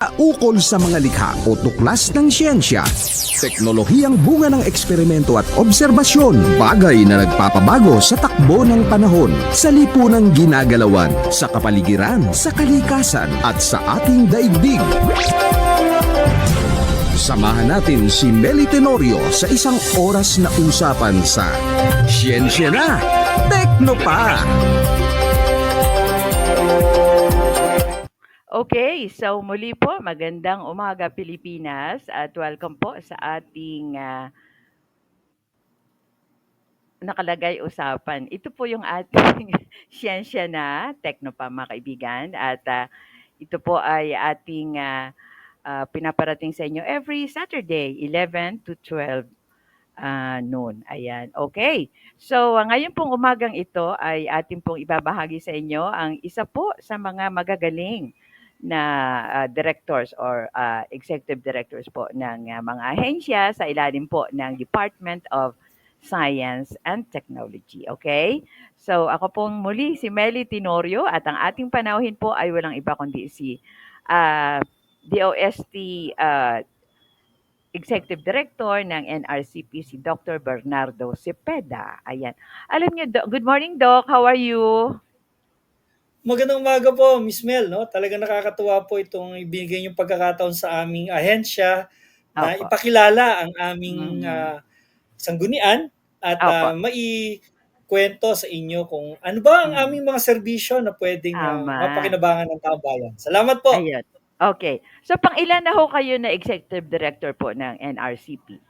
ukol sa mga likha o tuklas ng siyensya, teknolohiyang bunga ng eksperimento at obserbasyon, bagay na nagpapabago sa takbo ng panahon, sa lipunang ginagalawan, sa kapaligiran, sa kalikasan at sa ating daigdig. Samahan natin si Meli Tenorio sa isang oras na usapan sa Siyensya na, Tekno pa! Okay, so muli po, magandang umaga Pilipinas at welcome po sa ating nakalagay usapan. Ito po yung ating siyensya na, Tekno pa mga kaibigan at ito po ay ating pinaparating sa inyo every Saturday, 11 to 12 noon. Ayan, okay. So ngayon pong umagang ito ay ating pong ibabahagi sa inyo ang isa po sa mga magagaling na directors or executive directors po ng mga ahensya sa ilalim po ng Department of Science and Technology. Okay? So ako pong muli si Meli Tenorio at ang ating panauhin po ay walang iba kundi si uh, DOST Executive Director ng NRCP, si Dr. Bernardo Cepeda. Ayan. Alam niyo, good morning, Doc. How are you? Magandang umaga po, Miss Mel. No? Talagang nakakatuwa po itong ibigay yung pagkakataon sa aming ahensya na Opo. ipakilala ang aming Mm. sanggunian at Opo. maikwento sa inyo kung ano ba ang Mm. aming mga serbisyo na pwedeng Tama. mapakinabangan ng taong bayan. Salamat po. Ayun. Okay. So, pang ilan na ho kayo na Executive Director po ng NRCP?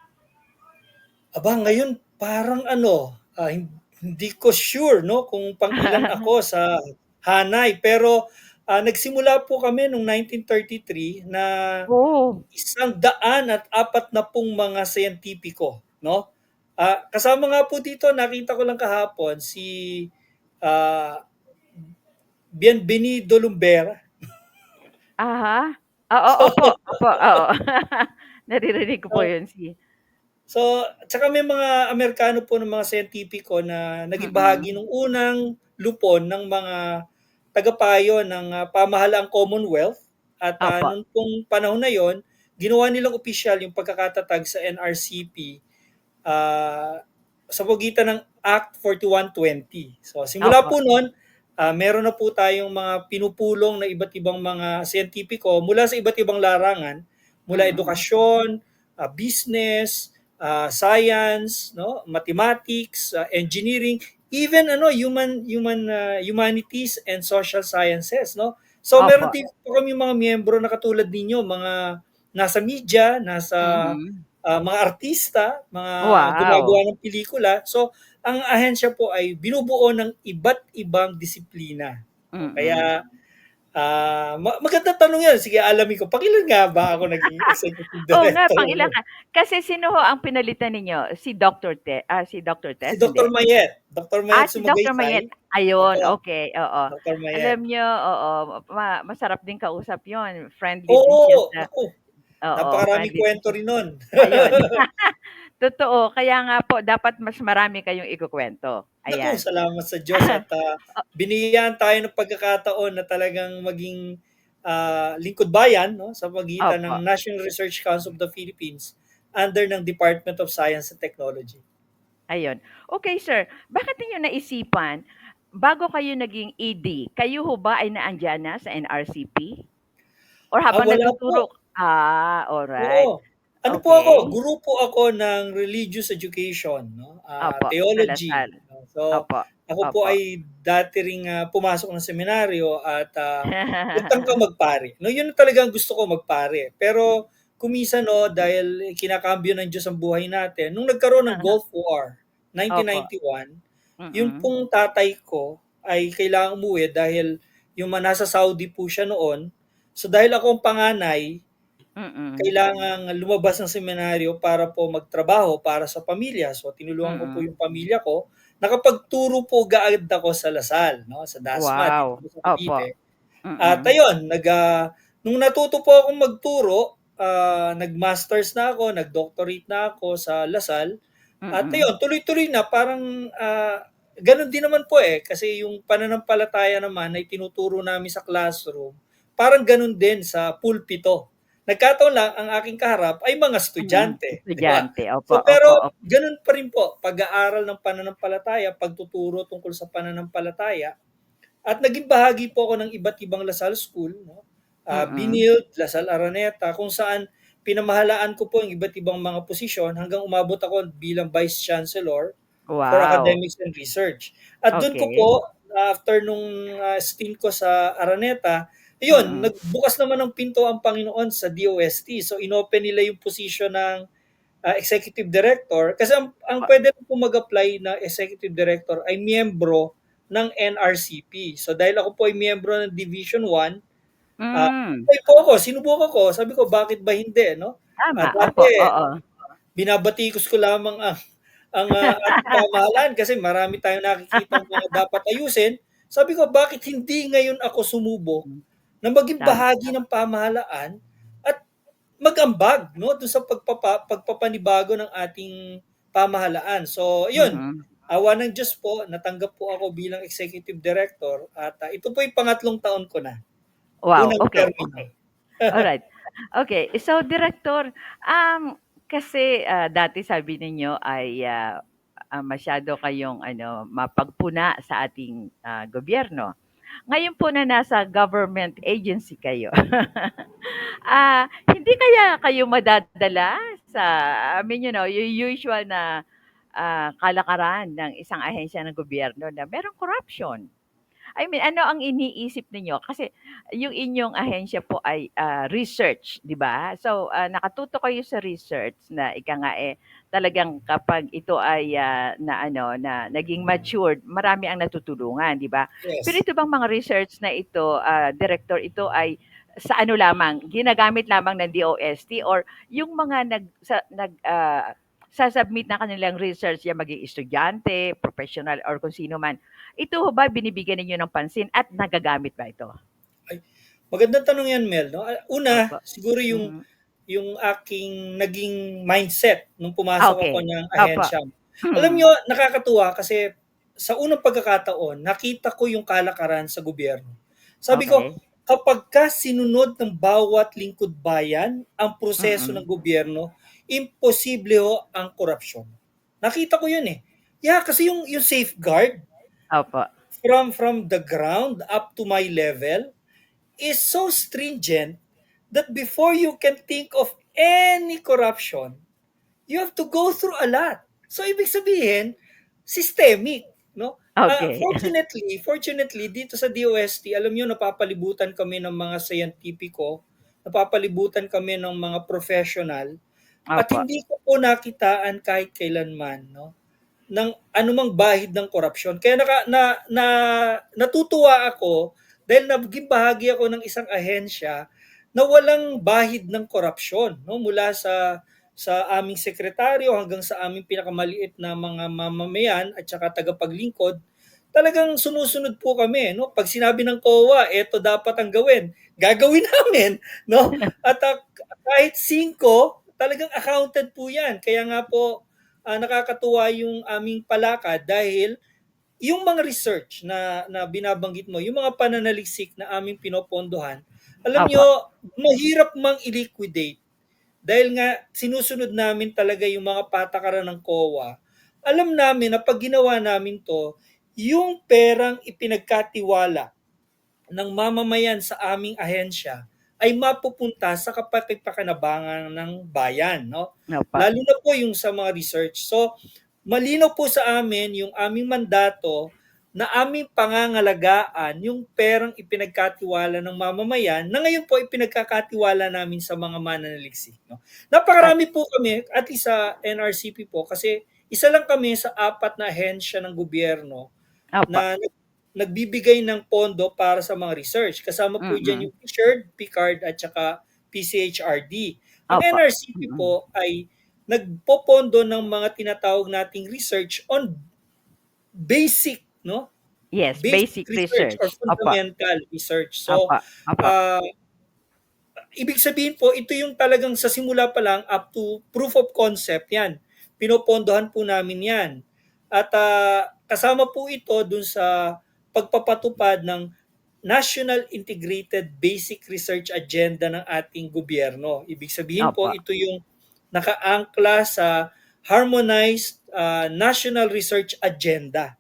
Aba, ngayon parang hindi ko sure no kung pang ilan ako sa hanay, pero nagsimula po kami noong 1933 na Oh. 140 mga siyentipiko, no? Kasama nga po dito, nakita ko lang kahapon si ah, Bienvenido Lumbera. Aha. Oo, So, opo, opo, oo. Naririnig ko po so, yun si tsaka may mga Amerikano po ng mga siyentipiko na naging bahagi mm. ng unang lupon ng mga tagapayo ng pamahalaang Commonwealth at Opo. noon pong panahon na yon, ginawa nilang opisyal yung pagkakatatag sa NRCP ah, sa pagitan ng Act 4120. So simula Opo. po noon, meron na po tayong mga pinupulong na iba't ibang mga siyentipiko mula sa iba't ibang larangan, mula Mm. edukasyon, business, science, no, mathematics, engineering, even humanities and social sciences, no. So meron Opo. din po kami mga miyembro na katulad ninyo, mga nasa media, nasa Mm. mga artista, mga Wow. gumagawa ng pelikula. So, ang ahensya po ay binubuo ng iba't ibang disiplina. O, Mm. kaya magandang tanong 'yan. Sige, alamin ko. Pakilan nga ba ako naging executive Oo nga, director pang-ilan mo? ka. Kasi sino ho ang pinalitan ninyo? Si Dr. Si Tess, hindi? Dr. Mayet. Dr. Mayet Si Dr. Mayet. Sumagaysay. Ayun, Oo, okey, oo. Dr. Alam Mayet. niyo, oo, masarap din kausap 'yun, friendly din siya Oo, sa naku, oo, napakaraming friendly din kwento siya. rin nun. Ayun. Totoo, kaya nga po dapat mas marami kayong ikukuwento, Naku, ayan. salamat sa Diyos at binigyan tayo ng pagkakataon na talagang maging lingkod bayan, no, sa pagitan Opo, ng National Research Council of the Philippines under ng Department of Science and Technology. ayun. Okey sir, bakit ninyo naisipan bago kayo naging ED, kayo ho ba ay naandiyan na sa NRCP? Or habang Wala nagtuturo po. alright. Oo. Ano po ako, Okey. guro po ako ng religious education, no? Opo, sa Theology. Lasal. No? So, Opo, ako po opo. ay dati ring pumasok ng seminaryo at nagtangka magpare. No, yun talaga ang gusto ko, magpare. Pero kuminsan no, dahil kinakambyo ng Diyos ang buhay natin, nung nagkaroon ng Gulf War, Opo, 1991, yung mm. pong tatay ko ay kailangang umuwi dahil yung nasa Saudi po siya noon. So dahil ako ang panganay, Mm, kailangang lumabas ng seminaryo para po magtrabaho para sa pamilya. So tinulungan ko po mm. yung pamilya ko. Nakapagturo po gaagad ako sa Lasal, no, sa Dasma dito Wow, po sa opo, Cavite. At mm. ayun, nung natuto po akong magturo, nag-masters na ako, nag-doctorate na ako sa Lasal. At Mm, ayun, tuloy-tuloy na, parang ganun din naman po kasi yung pananampalataya naman ay tinuturo namin sa classroom parang ganun din sa pulpito. Nagkataon lang ang aking kaharap ay mga estudyante, 'di ba? Estudyante, opo, So pero opo, opo. ganun pa rin po, pag-aaral ng pananampalataya, pagtuturo tungkol sa pananampalataya at naging bahagi po ako ng iba't ibang Lasal School, no? Mm. Binild, Lasal Araneta, kung saan pinamahalaan ko po ang iba't ibang mga posisyon hanggang umabot ako bilang Vice Chancellor for Wow. Academics and Research. At doon ko Okay. po, after nung stint ko sa Araneta, yun, Mm. nagbukas naman ng pinto ang Panginoon sa DOST. So inopen nila yung position ng executive director kasi ang O pwede po mag-apply na executive director ay miyembro ng NRCP. So dahil ako po ay miyembro ng Division 1, hmm, apply po ako, sinubok ako. Sabi ko, bakit ba hindi, no? tama, Dati, opo, oo. binabatikos ko lamang ang ating pamahalaan kasi marami tayong nakikitang mga dapat ayusin. Sabi ko, bakit hindi ngayon ako sumubok Hmm, na maging tama. bahagi ng pamahalaan at mag-ambag, no, doon sa pagpapanibago ng ating pamahalaan. So, yun, Mhm. awa ng Diyos po, natanggap po ako bilang executive director at ito po yung pangatlong taon ko na, Wow, unang okay, termino. okay. Alright. Okay, so Director, kasi, dati sabi ninyo ay, masyado kayong ano, mapagpuna sa ating, gobyerno. Ngayon po na nasa government agency kayo, hindi kaya kayo madadala sa, I mean, yung usual na, kalakaran ng isang ahensya ng gobyerno na merong corruption? I mean, ano ang iniisip ninyo? Kasi yung inyong ahensya po ay research, di ba? So, nakatuto kayo sa research na ika nga talagang kapag ito ay na ano na naging matured, marami ang natutulungan, di ba? Pero Yes. ito bang mga research na ito, director, ito ay sa ano lamang, ginagamit lamang ng DOST or yung mga sasubmit na kanilang research, yan maging estudyante, professional, or kung sino man, ito ho ba binibigyan ninyo ng pansin at nagagamit ba ito? Ay, magandang tanong yan, Mel, no? Una, Opo. siguro yung Mhm. yung aking naging mindset nung pumasok ako Okey. ng Opo. ahensya. Alam Mm. niyo, nakakatuwa kasi sa unang pagkakataon, nakita ko yung kalakaran sa gobyerno. Sabi ko, Okey. kapagka sinunod ng bawat lingkod bayan ang proseso ng Mm. gobyerno, imposible ho ang korupsyon. Nakita ko yun eh. Yeah, kasi yung safeguard Opo. from the ground up to my level is so stringent that before you can think of any corruption, you have to go through a lot. So ibig sabihin, systemic, no? Okey. Fortunately dito sa DOST, alam niyo napapalibutan kami ng mga scientifico, napapalibutan kami ng mga professional at Opo. hindi ko po nakitaan kahit kailanman, no, ng anumang bahid ng korupsyon. Kaya natutuwa ako dahil naging bahagi ako ng isang ahensya na walang bahid ng korupsyon, no, mula sa aming sekretaryo hanggang sa aming pinakamaliit na mga mamamayan at saka tagapaglingkod. Talagang sumusunod po kami, no? Pag sinabi ng COA, eto dapat ang gawin, gagawin namin, no? At kahit 5, talagang accounted po 'yan. Kaya nga po nakakatuwa yung aming palakad dahil yung mga research na binabanggit mo, yung mga pananaliksik na aming pinopondohan, alam nyo, Opo. mahirap mang i-liquidate dahil nga sinusunod namin talaga yung mga patakaran ng COA. Alam namin na pag ginawa namin to, yung perang ipinagkatiwala ng mamamayan sa aming ahensya ay mapupunta sa kapakinabangan ng bayan, no? Opo. Lalo na po yung sa mga research. So, malinaw po sa amin yung aming mandato na aming pangangalagaan yung perang ipinagkatiwala ng mamamayan na ngayon po ipinagkakatiwala namin sa mga mananaliksik. No? At Napakarami po kami, at least sa NRCP po, kasi isa lang kami sa 4 na ahensya ng gobyerno opo. na nagbibigay ng pondo para sa mga research. Kasama po diyan Mm. yung PSHERD, PICARD at saka PCHRD. Ang Opo. NRCP Mm. po ay nagpopondo ng mga tinatawag nating research on basic, no? Yes, Basic basic research or research. Opo. fundamental research. So, Opo. Opo. uh, ibig sabihin po, ito yung talagang sa simula pa lang up to proof of concept yan. Pinopondohan po namin yan. At kasama po ito dun sa pagpapatupad ng National Integrated Basic Research Agenda ng ating gobyerno. Ibig sabihin po, Opo. ito yung nakaangkla sa Harmonized National Research Agenda.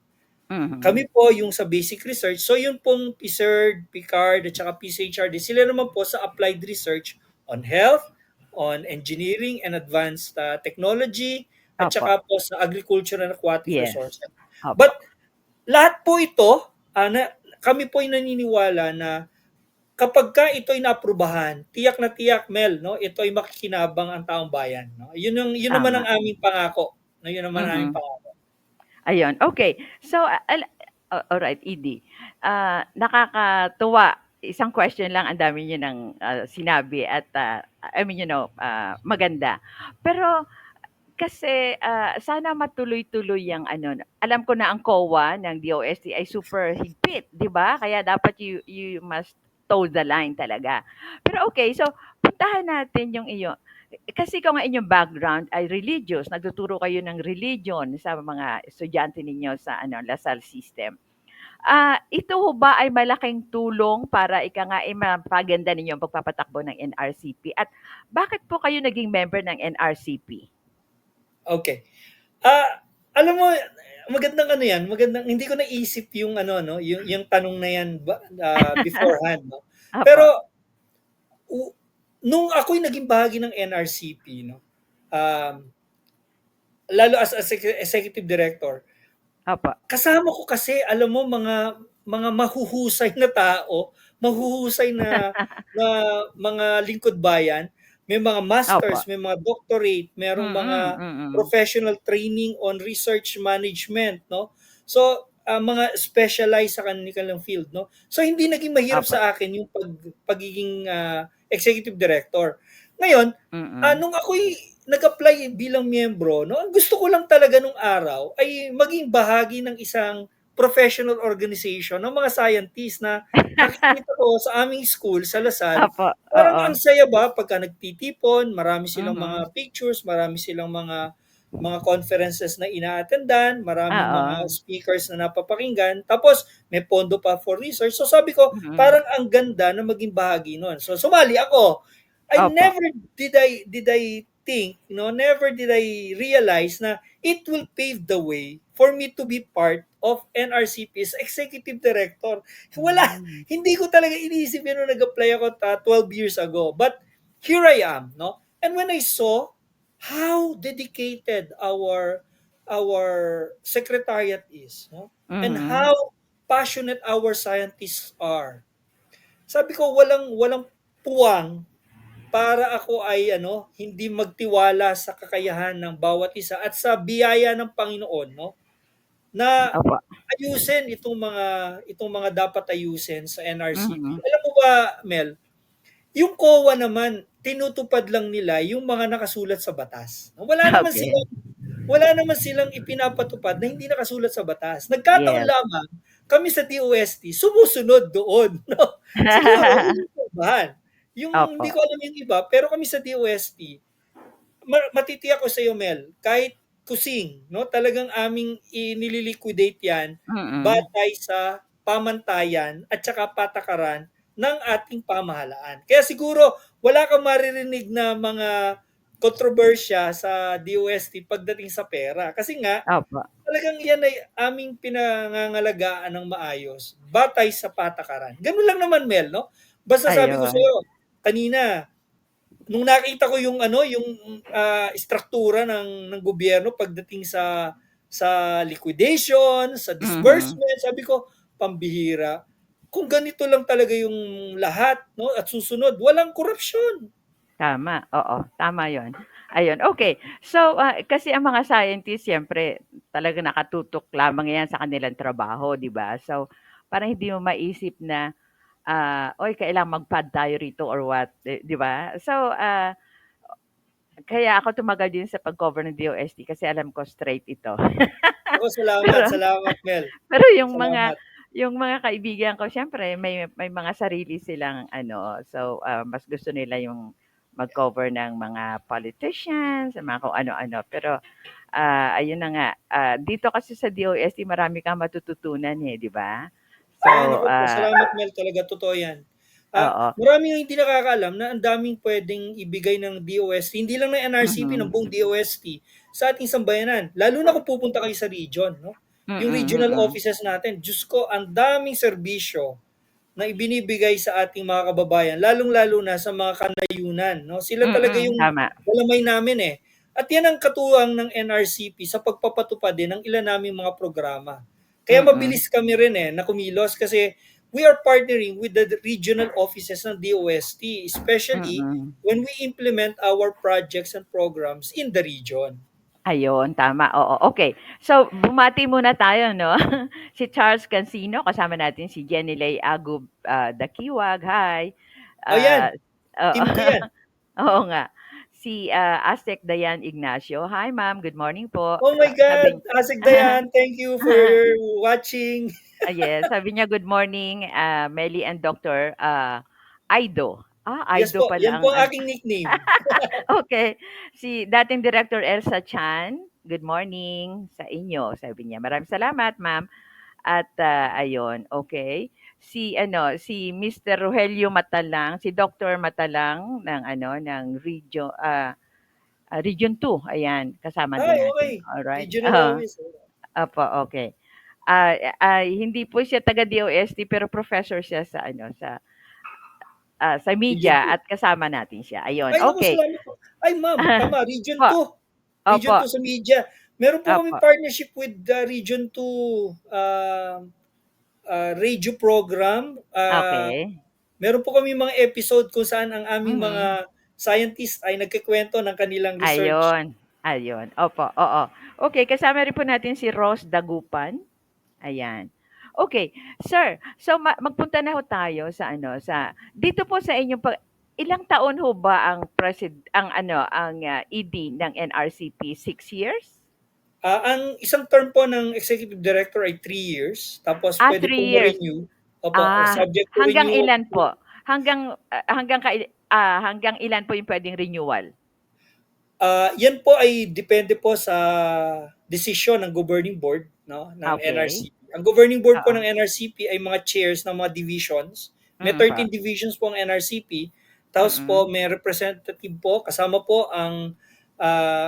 Mhm. Kami po yung sa basic research. So yun pong PSERD, PCARD, at saka PCHRD, sila naman po sa applied research on health, on engineering and advanced technology, at Opo. saka po sa agriculture and aquatic Yes. resources. Opo. But lahat po ito, kami po ay naniniwala na kapag ka ito ay naaprubahan, tiyak na tiyak, Mel, no, ito ay makikinabang ang taong bayan. No? Yun naman Tama. ang aming pangako. No, yun naman ang aming Mhm. pangako. Ayun, okay. So, alright, Edie. Nakakatuwa. Isang question lang, ang dami niyo ng sinabi at I mean, maganda. Pero kasi sana matuloy-tuloy yung ano, alam ko na ang COA ng DOST ay super higpit, 'di ba? Kaya dapat you must toe the line talaga. Pero okay, so puntahan natin yung iyo. Kasi kung ang inyong background ay religious, nagtuturo kayo ng religion sa mga estudyante ninyo sa ano, Lasal system. Ito ho ba ay malaking tulong para ika nga ay mapaganda ninyo ang pagpapatakbo ng NRCP? At bakit po kayo naging member ng NRCP? Okay. Alam mo, magandang ano yan, magandang, hindi ko naisip yung ano, no, yung tanong na yan beforehand, no. Pero, Opo. u- nung ako'y naging bahagi ng NRCP, no, um, lalo as executive director, Opo. kasama ko kasi, alam mo, mga mahuhusay na tao, mahuhusay na mga lingkod bayan, may mga Opo. masters, may mga doctorate, merong Mm, mga mm. professional training on research management, no? So, mga specialized sa kanilang field, no? So, hindi naging mahirap Opo. sa akin yung pagiging executive director. Ngayon, Mm. nung ako'y nag-apply bilang miyembro, no, ang gusto ko lang talaga nung araw ay maging bahagi ng isang professional organization ng mga scientists na nakikita ko sa aming school sa Lasal. Opo, Parang oo. ang saya ba pagka nagtitipon, marami silang Mhm. mga pictures, marami silang mga conferences na ina-attendan, maraming mga Oo. speakers na napapakinggan, tapos may pondo pa for research. So sabi ko, Mm. parang ang ganda na maging bahagi nun. So sumali ako. I Opo. never did I think, never did I realize na it will pave the way for me to be part of NRCP's executive director. Wala, Hmm. hindi ko talaga iniisip yun nung nag-apply ako 12 years ago. But here I am, no? And when I saw how dedicated our secretariat is, no? And Mhm. how passionate our scientists are. Sabi ko, walang puwang para ako ay hindi magtiwala sa kakayahan ng bawat isa at sa biyaya ng Panginoon, no, na Opo. ayusin itong mga dapat ayusin sa NRCP. Mhm. Alam mo ba, Mel, yung COA naman tinutupad lang nila yung mga nakasulat sa batas. Okay. Wala naman silang ipinapatupad na hindi nakasulat sa batas. Nagkataon Yes. lamang kami sa DOST sumusunod doon, no. Siguro yun yung kaibahan. Yung Opo. hindi ko alam yung iba, pero kami sa DOST, matitiyak ko sa iyo, Mel, kahit kusing, no, talagang aming inililiquidate yan Mm. batay sa pamantayan at saka patakaran ng ating pamahalaan. Kaya siguro wala kang maririnig na mga kontrobersya sa DOST pagdating sa pera. Kasi nga, Opo. talagang yan ay aming pinangangalagaan ng maayos batay sa patakaran. Ganun lang naman, Mel, no? Basta sabi ko sa Ayun. iyo kanina, nung nakita ko yung struktura ng gobyerno pagdating sa liquidation, sa Mhm. disbursement, sabi ko, pambihira. Kung ganito lang talaga yung lahat, no, at susunod, walang korupsyon. Tama, oo, tama 'yon. Ayun, okay. So, kasi ang mga scientists siyempre talagang nakatutok lamang 'yan sa kanilang trabaho, 'di ba? So, parang hindi mo maisip na, "Uy, kailangang mag-pad tayo rito or what," 'di ba? So, kaya ako tumagal din sa pag-cover ng DOST kasi alam ko straight ito. Ako, salamat, Pero salamat, Mel. pero Salamat. yung mga kaibigan ko siyempre may mga sarili silang ano, so, mas gusto nila yung mag-cover ng mga politicians, mga kung ano-ano. Pero, ayun na nga, dito kasi sa DOST marami kang matututunan, eh, 'di ba? Ay So, naku po, salamat Mel, talaga totoo 'yan. oo. Marami ang hindi nakakaalam na ang daming puwedeng ibigay ng DOST, hindi lang ng NRCP, ng Mhm. buong DOST sa ating sambayanan. Lalo na kung pupunta kayo sa region, 'no? Mm, Yung regional mm. offices natin, Diyos ko, ang daming serbisyo na ibinibigay sa ating mga kababayan, lalong-lalo na sa mga kanayunan, 'no? Sila talaga yung Tama. galamay namin, eh. At 'yan ang katuwang ng NRCP sa pagpapatupad din ng ilan naming mga programa. Kaya Mm, mabilis kami rin, na kumilos kasi we are partnering with the regional offices ng DOST, especially mm. when we implement our projects and programs in the region. Ayun, tama, oo. Okay. So, bumati muna tayo 'no. Si Charles Cancino, kasama natin si Jenny Agub, Dakiwag, hi. O yan, Ah, oo. team ko yan. Oo nga. Si, Asek Dayan Ignacio, hi ma'am, good morning po. Oh my God, Sabi Asik Dayan, thank you for watching. yes, sabi niya, "Good morning, Melly and Doctor, Aido." Yes Aido po, pala yan ang po ang aking nickname. okay. Si dating Director Elsa Chan, "Good morning sa inyo," sabi niya. "Maraming salamat, ma'am." At, ayun, okay. Si Mr. Rogelio Matalang, si Doctor Matalang ng ng Region 2, ayan, kasama din Ay, natin. okay. Alright. Regional office. Opo, okay. Hindi po siya taga DOST pero professor siya sa Region media 2. at kasama natin siya. Ayun, Ay naku, okay. salamat po. Ay ma'am, tama, Region Po, 2. Region opo, 2 sa media. Meron po opo. kaming partnership with the Region 2 radio program. Okay. Meron po kami mga episode kung saan ang aming Mhm. mga scientist ay nagkikwento ng kanilang research. Ayun, ayun. Opo, oo. Okay, kasama rin po natin si Rose Dagupan. Ayan. Okay, sir. So magpunta na ho tayo sa dito po sa inyong ilang taon ho ba ang ED ng NRCP? 6 years? Ang isang term po ng executive director ay 3 years, tapos pwede Three pong years. ma-renew. Opo, subject to Hanggang renew. ilan po? Hanggang ilan po yung pwedeng renewal? Yan po ay depende po sa desisyon ng governing board, no, ng Okay. NRCP. Ang governing board po Oo. ng NRCP ay mga chairs ng mga divisions. May Mm, pa. 13 divisions po ang NRCP. Tapos po Mm. may representative po, kasama po ang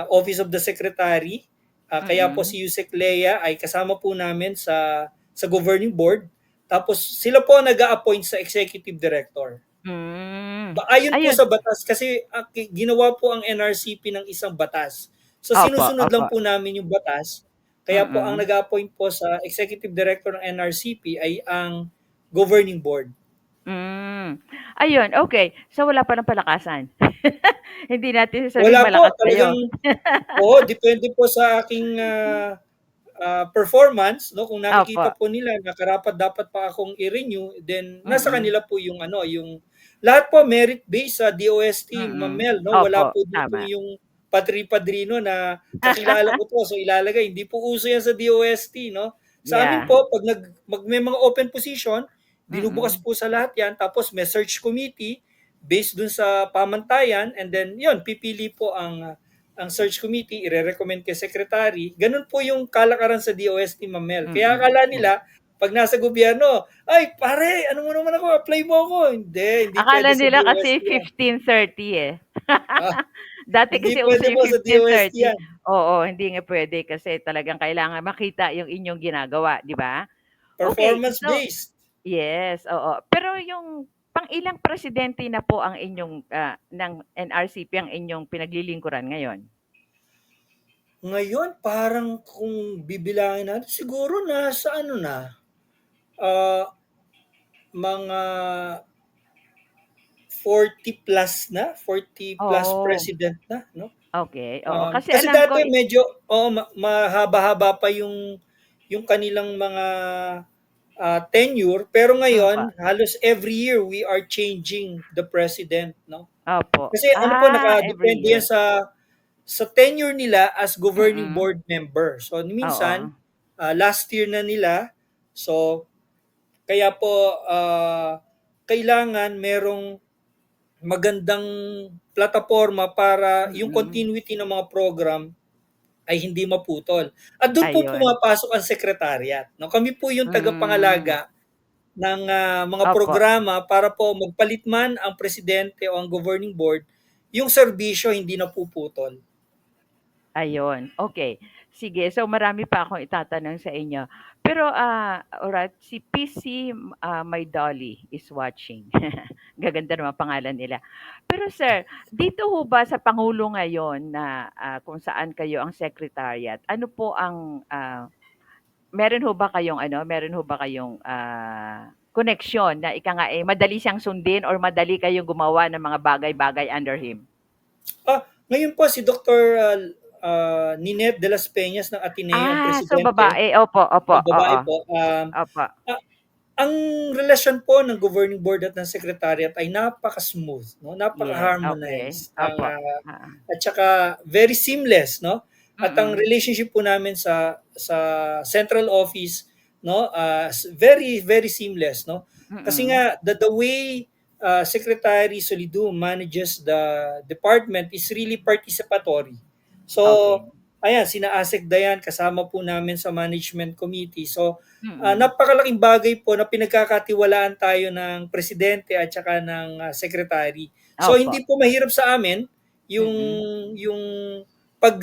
Office of the Secretary. Kaya po Mm. si Yusek Lea ay kasama po namin sa governing board. Tapos sila po nag-a-appoint sa executive director. Hmm. Ayon po Ayun. sa batas kasi ginawa po ang NRCP ng isang batas. So Opo, sinusunod lang opo. po namin yung batas. Kaya po ang Mm. nag-appoint po sa executive director ng NRCP ay ang governing board. Ayun, okay. So, wala pa ng palakasan. Hindi natin sasabing Wala po, malakas talagang kayo. depende po sa aking performance, no, kung Opo. nakikita po nila na karapat-dapat pa akong i-renew, then nasa Mm. kanila po yung yung lahat po merit-based sa DOST, Ma'am Mm. Mel, no? Wala Opo, po dito tama. yung padri-padrino na kakilala ko 'to, so ilalagay. Hindi po uso 'yan sa DOST, no? Sa amin Yeah. po 'pag may mga open position, binubukas Mm. po sa lahat 'yan, tapos may search committee based dun sa pamantayan, and then 'yun, pipili po ang search committee, ire-recommend kay secretary. Ganun po yung kalakaran sa DOST, Ma'am Mel. Kaya Mm. akala nila, pag nasa gobyerno, ay pare, ano mo naman ako, apply mo ako. Hindi Akala pwede sa nila kasi DOST yan. 15:30 eh. Ah, Dati hindi kasi uso pwede yung po sa DOST 15:30. yan. Oo, hindi nga pwede kasi talagang kailangan makita yung inyong ginagawa, 'di ba? Okay, Performance so based. yes, oo. Pero yung pang-ilang presidente na po ang inyong, ng NRCP ang inyong pinaglilingkuran ngayon? Ngayon, parang kung bibilangin natin, siguro nasa ah, mga 40 plus na, 40 plus Oh, president na, no? okay, oo. Kasi Kasi alam ko dati medyo mahaba-haba pa yung kanilang mga tenure, pero opo, ngayon halos every year we are changing the president, no? opo. Kasi ano po, Every nakadepende yan year. sa tenure nila as governing Mm, board member. So minsan oo. last year na nila, so kaya po kailangan merong magandang plataporma para yung Mm, continuity ng mga program ay hindi maputol. At doon po ayun. pumapasok ang sekretariat. No? Kami po yung Hmm, tagapangalaga ng mga Opo. programa para po magpalit man ang presidente o ang governing board, yung serbisyo hindi napuputol. Ayun, okay. Sige, so marami pa akong itatanong sa inyo. Pero, alright, si PC, My Dolly is watching. Gaganda naman pangalan nila. Pero sir, dito ho ba sa pangulo ngayon na, kung saan kayo ang secretariat, ano po ang, meron ho ba kayong, koneksyon na ika nga, eh, madali siyang sundin or madali kayong gumawa ng mga bagay-bagay under him? Ngayon po si Dr. Ninette de las Peñas ng Ateneo ang So presidente, babae, opo, opo, o babae oo. po. Opo. Ah, ang relasyon po ng governing board at ng secretariat ay napaka-smooth, no? Yes, okay. Napaka-harmonized, Opo, oo. at saka very seamless, no? At ang Mm. relationship po namin sa central office, no, very very seamless, no? Kasi Mm. nga the way Secretary Solido manages the department is really participatory. So, Okay. ayan, sina Asek Dayan kasama po namin sa management committee. So, Mm. napakalaking bagay po na pinagkakatiwalaan tayo ng presidente at saka ng secretary. So, Opo. hindi po mahirap sa amin yung Mm. yung pag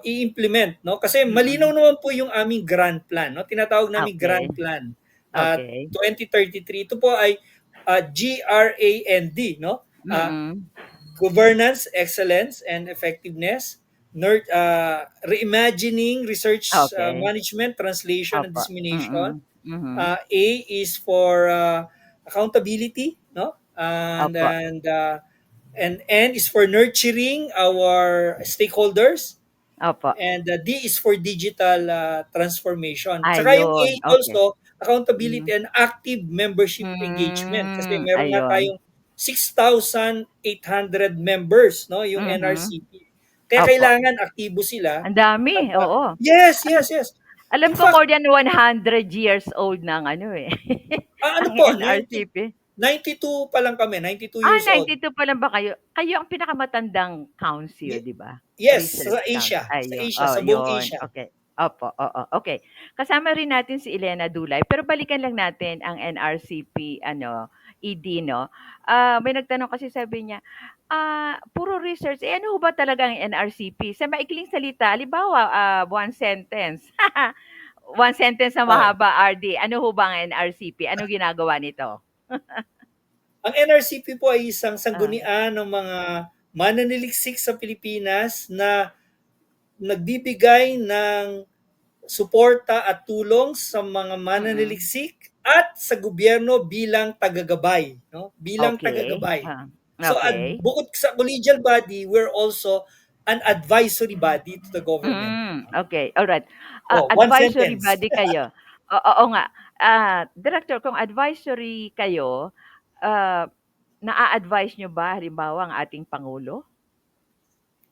i-implement, no? Kasi malinaw Mm. naman po yung aming grand plan, no? Tinatawag namin grand Okay. plan. At Okay. 2033 ito po ay GRAND, no? Mm. Governance, excellence, and effectiveness, reimagining research, Okay. management, translation, and Opo. dissemination. Mm. Mhm. A is for accountability, no? And Opo. and uh, and N is for nurturing our stakeholders. Opo. And D is for digital transformation. Tsaka yung A Ayun, okay. also, accountability Mm. and active membership engagement. Kasi meron nga Ayun. tayong 6,800 members, no, yung Mhm. NRCP. Kaya Opo. kailangan aktibo sila. Ang At dami, oo. yes, Alam yes, yes. alam In ko fact, more than 100 years old na ang ano, eh, ano ang po, NRCP. 92 pa lang kami, 92 years old. 92 pa lang ba kayo? Kayo ang pinakamatandang council, Ye- 'di ba? Yes, Research council. Sa Ayun, Asia, sa buong yun, Asia. okey. Opo, oo, okey. Kasama rin natin si Elena Dulay, pero balikan lang natin ang NRCP ano, ED 'no. May nagtanong kasi sabi niya, puro research, eh, ano ho ba talaga ang NRCP? Sa maikling salita, halimbawa, one sentence. One sentence na Oh. mahaba, RD, ano ho ba ang NRCP? Ano ginagawa nito? Ang NRCP po ay isang Ah, sanggunian ng mga mananaliksik sa Pilipinas na nagbibigay ng suporta at tulong sa mga mm. mananaliksik at sa gobyerno bilang tagagabay, no? Bilang Okay. tagagabay. So Okay. bukod sa collegial body, we're also an advisory body to the government. Okay, alright. Oh, one Advisory sentence. body kayo. Oo nga. Director, kung advisory kayo, ah, naa-advise niyo ba halimbawa ang ating pangulo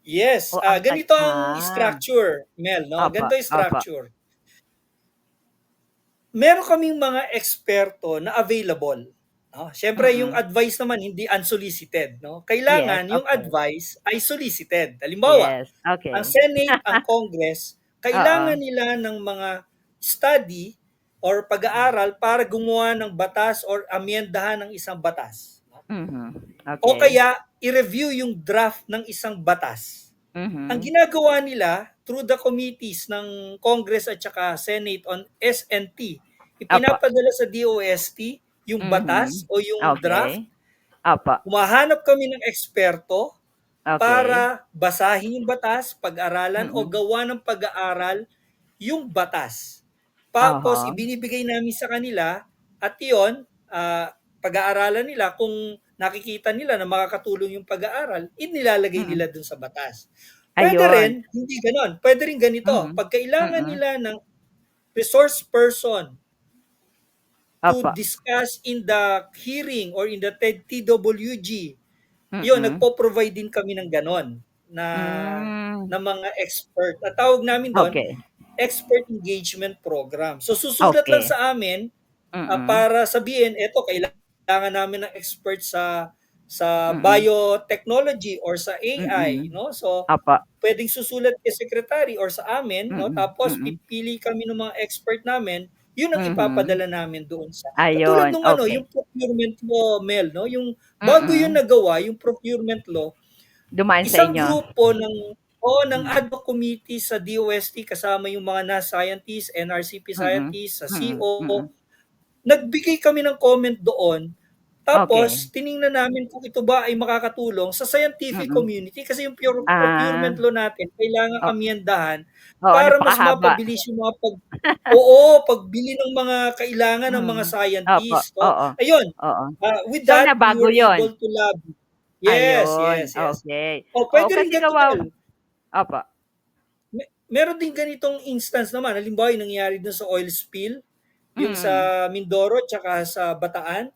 Yes, o ang ganito ang structure, Mel, no? opo, Ganito ang opo. structure. Meron kaming mga eksperto na available. No? Siyempre, yung Mm. advice naman hindi unsolicited. No? Yes, Kailangan yung okay. advice ay solicited. Halimbawa, Yes, ang okay. Senate, ang Congress, kailangan Oo. nila ng mga study or pag-aaral para gumawa ng batas or amyendahan ng isang batas. No? Mhm. O Okay. kaya, i-review yung draft ng isang batas. Ang Mhm. ginagawa nila through the committees ng Congress at saka Senate on S&T, Opo. ipinapadala sa DOST yung batas Mhm. o yung draft. Okay. Opo. Humahanap kami ng eksperto Okay. para basahin yung batas, pag-aralan o Mm. gawa ng pag-aaral yung batas. Tapos Oho. ibinibigay namin sa kanila at iyon, pag-aaralan nila kung nakikita nila na makakatulong yung pag-aaral, inilalagay Mm. nila dun sa batas. Pwede Ayun. rin, hindi ganon. Pwede rin ganito. Mm. Pag kailangan Mm. nila ng resource person to Opo. discuss in the hearing or in the TWG, yun, Mm. nagpo-provide din kami ng ganon na, Hmm. na mga expert. At tawag namin doon, Okay. expert engagement program. So susulat lang Okay. sa amin Mm. para sabihin, eto, kailangan namin ng expert sa Mm. biotechnology or sa AI, Mm. no? So Opo. pwedeng susulat kay secretary or sa amin, no? Mm. Tapos Mm. pipili kami ng mga expert namin yun ang Mhm. ipapadala namin doon sa katulad Ayun, nung ano, okey. yung procurement law, Mel, 'no, yung bago yun Mm. nagawa, yung procurement law, Dumaan sa isang inyo? grupo ng Hmm. ad hoc committee sa DOST kasama yung mga NAS scientists, NRCP Mm. scientists, sa Mm. CO, Mm. nagbigay kami ng comment doon. Tapos Okey. tiningnan namin kung ito ba ay makakatulong sa scientific Mm. community kasi yung procurement Ah, law natin kailangang o amyendahan oo, para mas napakahaba. mapabilis yung mga oo, pagbili ng mga kailangan ng mga Mm. Opo, scientist 'no. oo, Ayun, oo. with So, that we nabago were 'yun? able to lobby. Yes, Ayun, yes, yes. okey. Oh, Oo, puwede rin kasi ganito, Mel. opo. Meron din ganitong instance naman, halimbawa yung nangyari dun sa oil spill, yung sa Mm. Mindoro tsaka sa Bataan,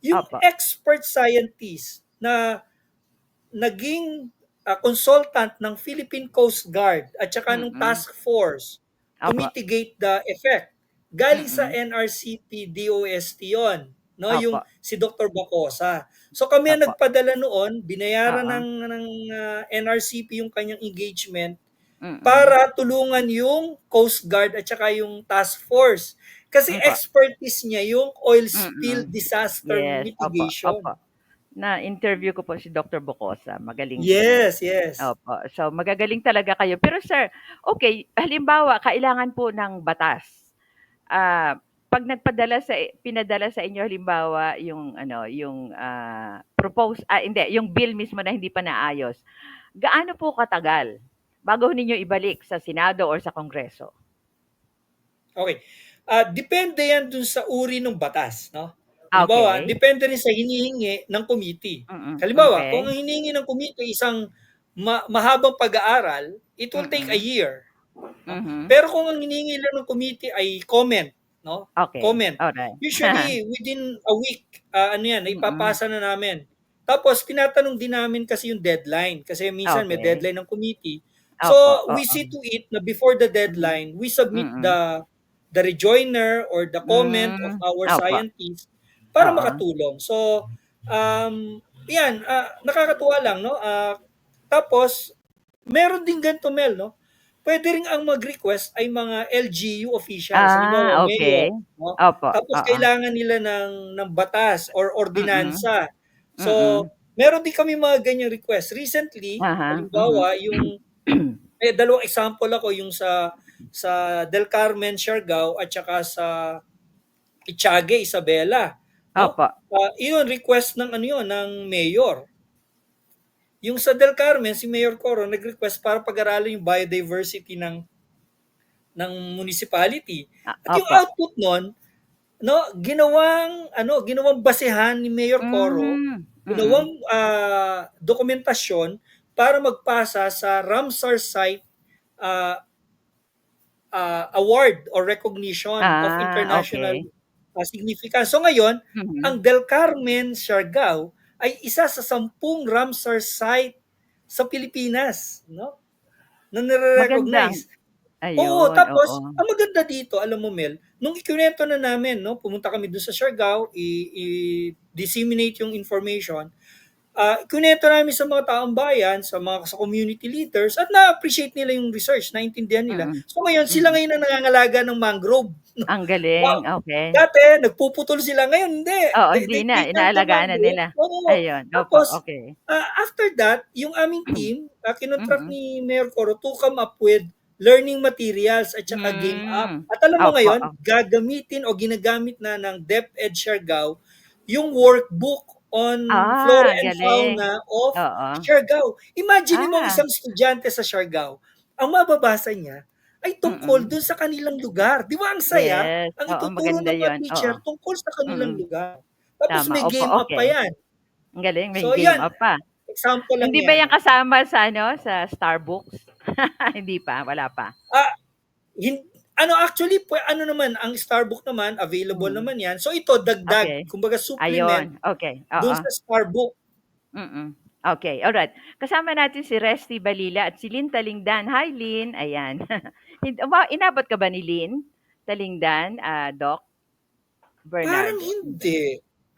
yung Opo. expert scientist na naging, consultant ng Philippine Coast Guard at tsaka nung Mm. task force to Opo. mitigate the effect. Galing sa Mm. NRCP DOST yun, 'no, Opo, yung si Dr. Bacosa. So kami ang opo. nagpadala noon, binayaran Oo. ng NRCP yung kanyang engagement Mm. para tulungan yung Coast Guard at saka yung task force. Kasi Po. expertise niya yung oil spill Mm. disaster Yes, opo, mitigation. opo. Na-interview ko po si Dr. Bocosa, magaling po 'yun. Yes, yes. Opo, so magagaling talaga kayo. Pero sir, okey, halimbawa kailangan po ng batas. 'Pag pinadala sa inyo halimbawa yung ano, yung, hindi, yung bill mismo na hindi pa naayos, gaano po katagal bago ninyo ibalik sa Senado or sa Kongreso? Okay. Depende yan dun sa uri ng batas, 'no. Halimbawa, Okey. depende rin sa hinihingi ng committee. Mm. Halimbawa, kung Okey. ang hinihingi ng committee isang mahabang pag-aaral, it will take a Mm. year, 'no. Mhm. Pero kung ang hinihingi lang ng committee ay comment, 'no, Okey, comment, alright. usually within a week, ano yan, Mm. naipapasa na namin. Tapos tinatanong din namin kasi yung deadline, kasi minsan may Okey. deadline ng committee. So, Opo, we oo. see to it na before the Mhm. deadline, we submit Mm. the rejoinder or the comment of Hmm, our opo, scientists para oo. makatulong. So, yan, nakakatuwa lang, no? Tapos, meron din ganito, Mel, no? Pwede rin ang mag-request ay mga LGU officials, halimbawa Okey. mayor, no? Opo, Tapos oo. kailangan nila ng batas or Mm. ordinansa. So, Mm. meron din kami mga ganyang request. Recently, Aha, mhm. halimbawa, dalawang example ako, yung sa Del Carmen, Siargao at saka sa Itiague, Isabela, no? Opo. Iyon request ng ano yun, ng mayor. Yung sa Del Carmen, si Mayor Coro nag-request para pag-aralan yung biodiversity ng municipality. At yung Opo. output nun, no, ginawang basehan ni Mayor Coro, Hmm, mm. ginawang dokumentasyon para magpasa sa Ramsar site ah, award or recognition of international Okey. significance. So ngayon, ang Mhm. Del Carmen, Siargao ay isa sa 10 Ramsar site sa Pilipinas, no? Na Magandang nare-recognize. Oo, ayun, oo. tapos ang maganda dito, alam mo, Mel, nung ikinuwento na namin, 'no, pumunta kami dun sa Siargao, i-disseminate yung information. Kinuwento namin sa mga taong bayan, sa community leaders, at na-appreciate nila yung research, naintindihan nila. Mm. So ngayon, sila Mm. ngayon ang nangangalaga ng mangrove. Ang galing, Wow! okey. Dati nagpuputol sila, ngayon hindi. Oo, They hindi na, take care of the inaalagaan na mangrove. nila. Oo. Ayun, opo, Tapos, okey. after that, yung aming team, kinontract Mm. ni Mayor Coro to come up with learning materials at saka game app. Hmm, At alam mo opo, ngayon, gagamitin o ginagamit na ng DepEd Siargao yung workbook on flora and galing. fauna of Oo. Siargao. Imagine mo ang Ah, isang estudyante sa Siargao, ang mababasa niya ay tungkol mm. dun sa kanilang lugar. Di ba ang saya? Yes, Ang oo, ituturo maganda ng mga 'yun, teacher oo. tungkol sa kanilang Mm, lugar. Tapos tama, may opo, game up pa okey. yan. Ang galing, may So game yan, up pa. example lang Hindi ba yan. 'yan kasama sa ano, sa Starbucks? Hindi pa, wala pa? Ah, actually, ano naman, ang Starbucks naman, available Hmm, naman yan. So ito, dagdag, okey. kumbaga supplement Ayun, okey, dun oo. sa Starbucks. Mm. Okey, alright. Kasama natin si Resty Balila at si Lynn Talingdan. Hi, Lynn, ayan. Inabot ka ba ni Lynn Talingdan, Doc Parang Bernardo? Hindi. hindi.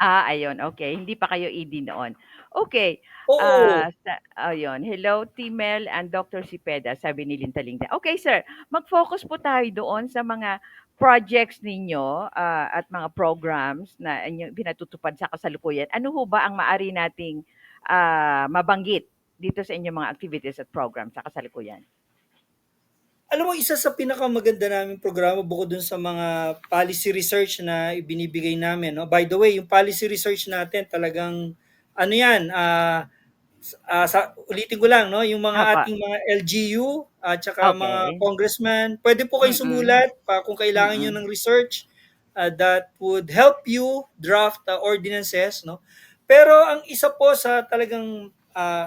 Ayun, okey. Hindi pa kayo ED noon. Okey, Oo. ayun. Hello, T-Mel and Dr. Cepeda, sabi ni Lynn Talingdan. Okey, sir, mag-focus po tayo doon sa mga projects ninyo, at mga programs na inyong pinatutupad sa kasalukuyan, ano ho ba ang maaari nating, mabanggit dito sa inyong mga activities at programs sa kasalukuyan? Alam mo, isa sa pinakamaganda naming programa bukod dun sa mga policy research na ibinibigay namin, 'no. By the way, yung policy research natin talagang ano 'yan, ulitin ko lang, 'no, yung mga Opo, ating mga LGU at saka mga okey. congressman, pwede po kayong Mm, sumulat pa kung kailangan niyo mm. ng research, that would help you draft, ordinances, 'no. Pero ang isa po sa talagang,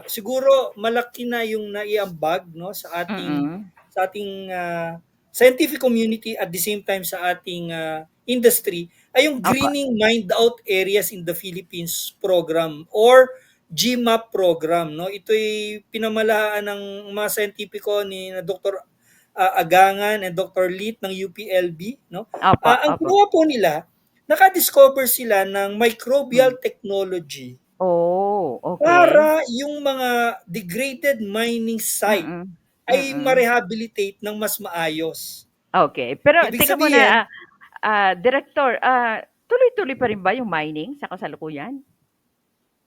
siguro malaki na yung naiambag, 'no, Mm, sa ating, scientific community at the same time sa ating, industry ay yung opo. Greening Mined Out Areas in the Philippines program or GMAP program, 'no. Ito'y pinamalaan ng mga siyentipiko ni na Dr. Agangan and Dr. Lit ng UPLB, 'no. Opo, Ang opo. ginawa po nila, naka-discover sila ng Hmm. microbial technology Oh, okey. para yung mga degraded mining site Mm, ay mm. ma-rehabilitate ng mas maayos. Okey. Pero Ibig teka muna, sabihin, Direktor, tuloy-tuloy pa rin ba yung mining sa kasalukuyan?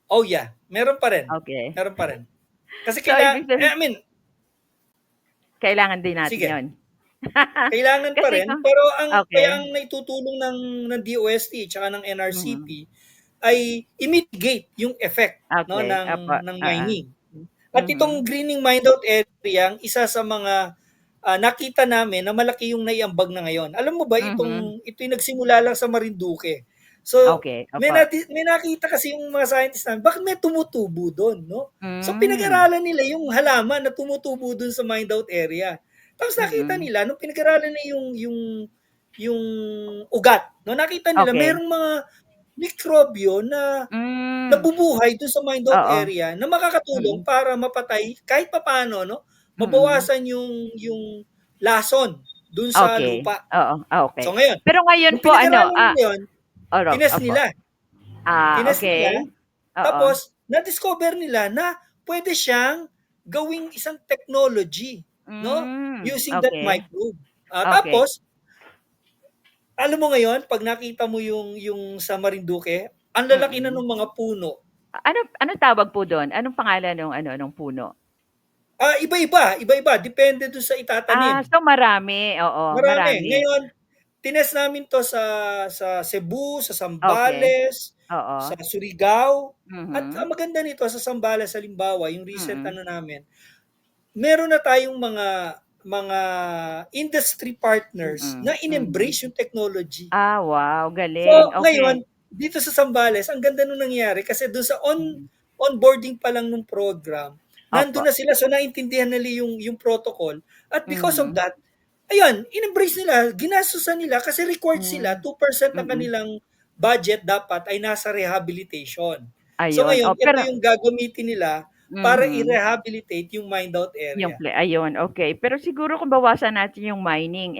oh yeah, meron pa rin, Okey. meron pa rin. Kasi So, ibig I mean, kailangan din natin sige, 'yon. kailangan pa Kasi rin, kung pero okey. ang naitutulong ng DOST tsaka ng Mhm. NRCP ay i-mitigate yung effect, 'no, Okey, opo, ng oo. mining. At itong Mhm. greening mine out area, ang isa sa mga, nakita namin na malaki yung naiambag na ngayon. Alam mo ba Mhm. ito'y nagsimula lang sa Marinduque. So, Okey, opo. may nakita kasi yung mga scientist namin, bakit may tumutubo dun, 'no? So, Hmm, pinag-aralan nila yung halaman na tumutubo dun sa mined out area. Tapos nakita mm. nila nung pinag-aralan na yung ugat, 'no, nakita nila Okey. merong mga mikrobyo na Hmm, nabubuhay dun sa mined out oo. area na makakatulong Mm, para mapatay kahit papaano, 'no, mm. mabawasan yung lason dun sa Okey, lupa. oo, okey. So ngayon, Pero ngayon nung po ano, pinag-aralan nila yun, tinest opo. nila, tinest nila, Okey. Oo. tapos na-discover nila na puwede siyang gawing isang technology, 'no, using that Okey. microbe. Okey. Tapos alam mo ngayon 'pag nakita mo yung sa Marinduque, ang lalaki na Mm. nung mga puno. Anong tawag po dun? Anong pangalan nung ano, nung puno? Iba-iba, depende dun sa itatanim. So marami, oo, Marami. marami. Ngayon, tinest namin 'to sa Cebu, sa Okey. Zambales, sa Oo. Surigao, at ang Mhm. maganda nito sa Zambales halimbawa, yung recent Mm. ano namin, meron na tayong mga industry partners Mm, na mhm. in-embrace yung technology. Wow, So, galing. Okey. ngayon, dito sa Zambales, ang ganda nung nangyari kasi dun sa Mm. onboarding pa lang nung program, Opo. nandun na sila, so naintindihan nila yung protocol, at because of Mhm. that, ayun, in-embrace nila, ginastusan nila kasi required sila, Hmm. 2% ng Mm. kanilang budget dapat ay nasa rehabilitation. So Ayun. ngayon, ito Pero yung gagamitin nila para mhm. i-rehabilitate yung mined out Yung area. ayun, okey. Pero siguro kung bawasan natin yung mining,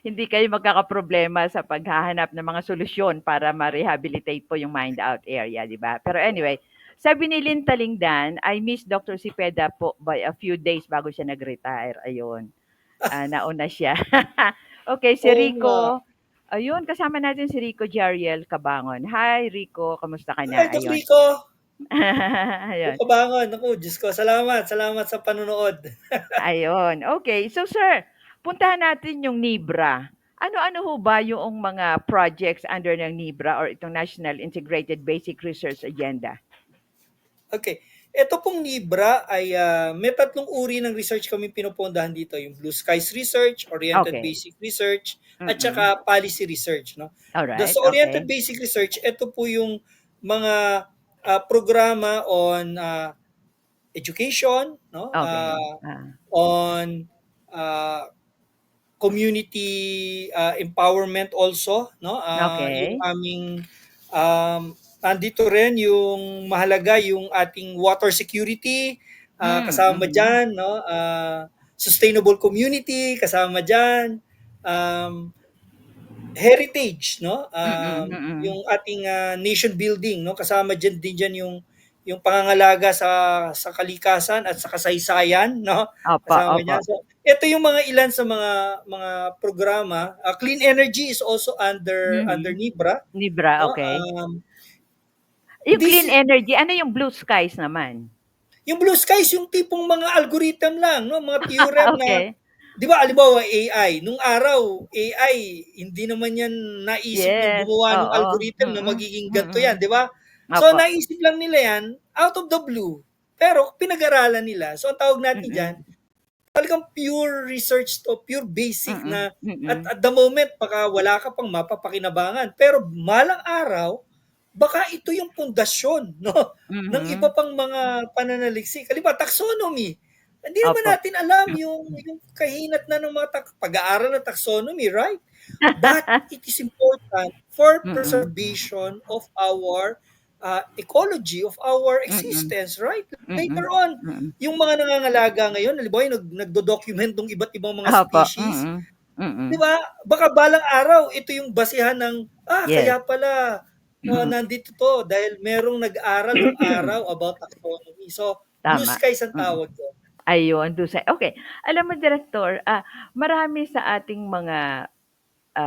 hindi kayo magkakaproblema sa paghahanap ng mga solusyon para ma-rehabilitate po yung mined out area, 'di ba? Pero anyway, sabi ni Lynn Talingdan, "I miss Dr. Cepeda po by a few days bago siya nag-retire." Ayun, nauna siya. Okey, si Oo nga. Rico, ayun kasama natin si Rico Jariel Cabangon. Hi Rico, kamusta ka Ay, na? Doc Ayun. Rico, Ayun. Kabangon, naku, Diyos ko, salamat sa panonood. Ayun, okay. So sir, puntahan natin yung NIBRA. Ano-ano ho ba yung mga projects under ng NIBRA or itong National Integrated Basic Research Agenda? Okay. Ito pong Libra ay, may tatlong uri ng research kaming pinupundahan dito, yung Blue Skies Research, Oriented Okay. Basic Research, at Mm. saka Policy Research, 'no. Alright, Sa Oriented okay. Basic Research, ito po yung mga, programa on, education, 'no, Okay. on, ah, community, empowerment also, 'no, yung Okay. aming, nandito rin yung mahalaga yung ating water security, kasama Mhm. diyan, 'no, sustainable community kasama diyan, um, heritage, 'no, yung Mm. ating, nation building, 'no, kasama din diyan yung pangangalaga sa kalikasan at sa kasaysayan, 'no, Opo, kasama opo. diyan. So ito yung mga ilan sa mga programa. Clean energy is also under Mhm. NIBRA, Libra, no? okay. Yung This clean energy, ano yung blue skies naman? Yung blue skies, yung tipong mga algorithm lang, no? Mga theorem na, Okay. di ba, alimbawa AI, nung araw, AI, hindi naman yan naisip nung Yes, gumawa ng oo. algorithm na magiging ganito Mm. yan, di ba? So, Opo. naisip lang nila yan out of the blue. Pero, pinag-aralan nila. So, ang tawag natin dyan, Mm. talagang pure research to, pure basic Mm. na, Mm. at the moment, baka wala ka pang mapapakinabangan. Pero, malang araw, baka ito yung pundasyon, no, ng iba Mhm. pang mga pananaliksik. Halimbawa, taxonomy. Hindi naman Opo. natin alam yung kahinat na ng mga pag-aaral ng taxonomy, right? But it is important for Mm. preservation of our ecology, of our Mm. existence, right? Mm. Later on, Mm. yung mga nangangalaga ngayon, halimbawa yung nagdo-document ng iba't ibang mga Opo. species, Mm. di Mm. ba? Baka balang araw, ito yung basihan ng, Yes. kaya pala, nandito to dahil merong nag-aral nung araw about taxonomy. So, blue Tama. skies ang Mm. tawag doon. Ayun, dun sa okay. Alam mo, Direktor, marami sa ating mga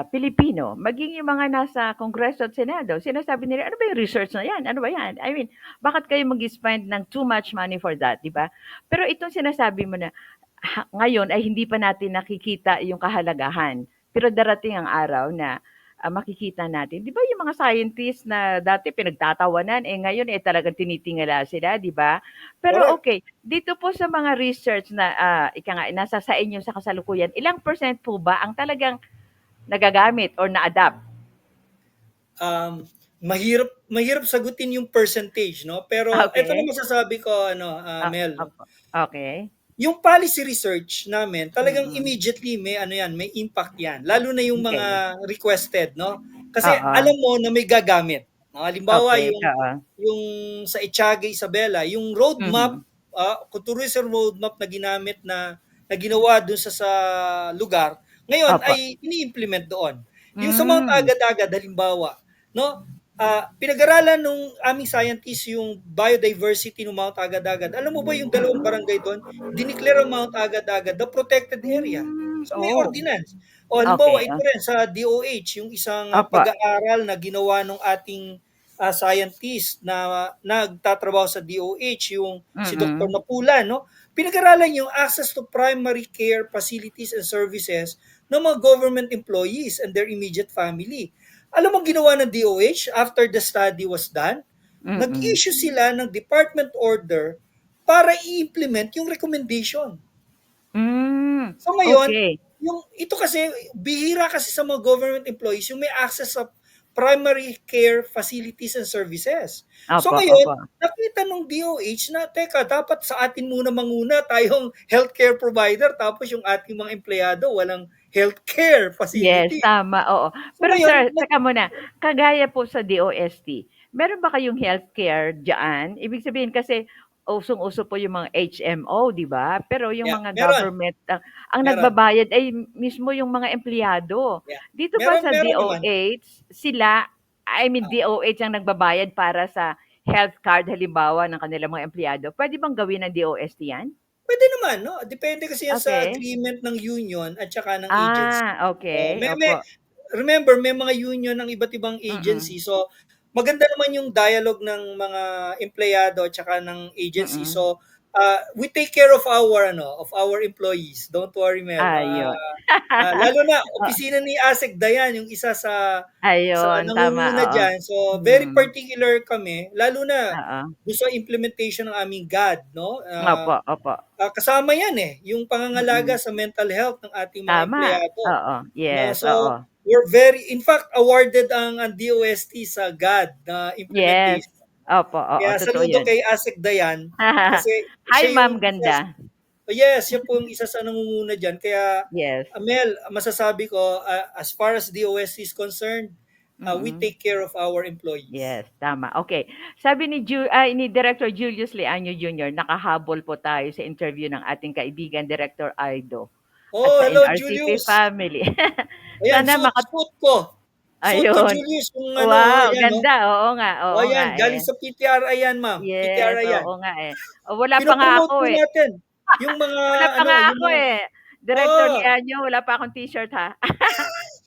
Pilipino, maging yung mga nasa Kongreso at Senado, sinasabi nila, ano ba yung research na yan? Ano ba yan? I mean, bakit kayo mag-spend ng too much money for that, di ba? Pero itong sinasabi mo na ngayon ay hindi pa natin nakikita yung kahalagahan. Pero darating ang araw na makikita natin. Di ba yung mga scientists na dati pinagtatawanan, ngayon talagang tinitingala sila, di ba? Pero Correct. okay, dito po sa mga research na ika nga, nasa sa inyo sa kasalukuyan, ilang percent po ba ang talagang nagagamit or na-adapt? Mahirap sagutin yung percentage, no? Pero ito na Okay. masasabi ko, Mel, no? Opo. Okay. Yung policy research namin, talagang Mm. immediately may impact yan. Lalo na yung Okay. mga requested, no? Kasi Oo. alam mo na may gagamit. No? Halimbawa, Okay. yung Oo. sa Etiaga Isabela, yung roadmap, Mhm. tourism roadmap na ginamit na ginawa dun sa lugar, ngayon Opo. ay ini-implement doon. Yung sa Mount Hmm. Agad-Agad, halimbawa, no? Pinag-aralan nung aming scientists yung biodiversity ng Mount Agad-Agad. Alam mo ba yung dalawang barangay doon, dineclare ang Mount Agad-Agad the protected area. So may Oh. ordinance. O halimbawa, Okay. ito rin sa DOH, yung isang Opo. pag-aaral na ginawa ng ating scientist na nagtatrabaho sa DOH, yung si Dr. Mm. Napulan, no? Pinag-aralan yung access to primary care facilities and services ng mga government employees and their immediate family. Alam mo ginawa ng DOH after the study was done? Mm. Nag-issue sila ng department order para i-implement yung recommendation. Hmm. So ngayon, Okay. yung ito kasi bihira kasi sa mga government employees yung may access sa primary care facilities and services. So Opo, ngayon, opo. nakita nung DOH na teka, dapat sa atin muna manguna tayong healthcare provider tapos yung ating mga empleyado walang healthcare Yes, facility. tama, oo. So Pero ngayon, sir, teka muna, kagaya po sa DOST, meron ba kayong healthcare diyaan? Ibig sabihin kasi usong-uso po yung mga HMO, 'di ba? Pero yung yeah, mga meron, government ang meron. nagbabayad ay mismo yung mga empleyado. Yeah. Dito ba Meron sa meron naman. DOH, sila I mean Ah, DOH ang nagbabayad para sa health card halimbawa ng kanilang mga empleyado. Puwede bang gawin ng DOST 'yan? Pwede naman 'no, depende kasi yan sa Okay. agreement ng union at saka ng agency. Oh, Okay, may opo. remember may mga union ng iba't ibang Mm. agency. So, maganda naman yung dialogue ng mga empleyado at saka ng agency. Mm. So, we take care of our employees. Don't worry, Mel. Ayun. Lalo na O opisina ni ASEC Dayan yung isa sa ayun, tama, nangunguna oo. diyan. So, very Mm, particular kami lalo na oo. do'n sa implementation ng aming GAD 'no. Opo, opo. Kasama 'yan, yung pangangalaga Mm. sa mental health ng ating mga Tama, empleyado, oo. 'no. Yes, oo. So, we're very in fact awarded ang DOST sa GAD na Yes. implementation. Opo, oo, Kaya totoo saludo 'yun. kay ASEC Dayan kasi Hi, siya yung ma'am isa ganda. yes, siya po yung isa sa nangunguna diyan. Kaya, Yes. Mel, masasabi ko, as far as DOST is concerned, we Mm. take care of our employees. Yes, tama. Okay. Sabi ni Director Julius Leaño Jr., nakahabol po tayo sa interview ng ating kaibigan Director Aido at Oh, sa hello NRCP Julius. family. Ayan, Sana suit ko. Suit ko ayun. Julius, yung Wow, ayan, oh. ganda. Oh, Oo nga, ayan, galing eh. sa PTRI yan, ma'am. Yes, PTRI yan. oo nga, eh. Wala pa nga Pino-promote ako, po eh. natin yung mga Wala pa nga yung ako, mga eh. Director Oh, Lianyo, wala pa akong t-shirt ha.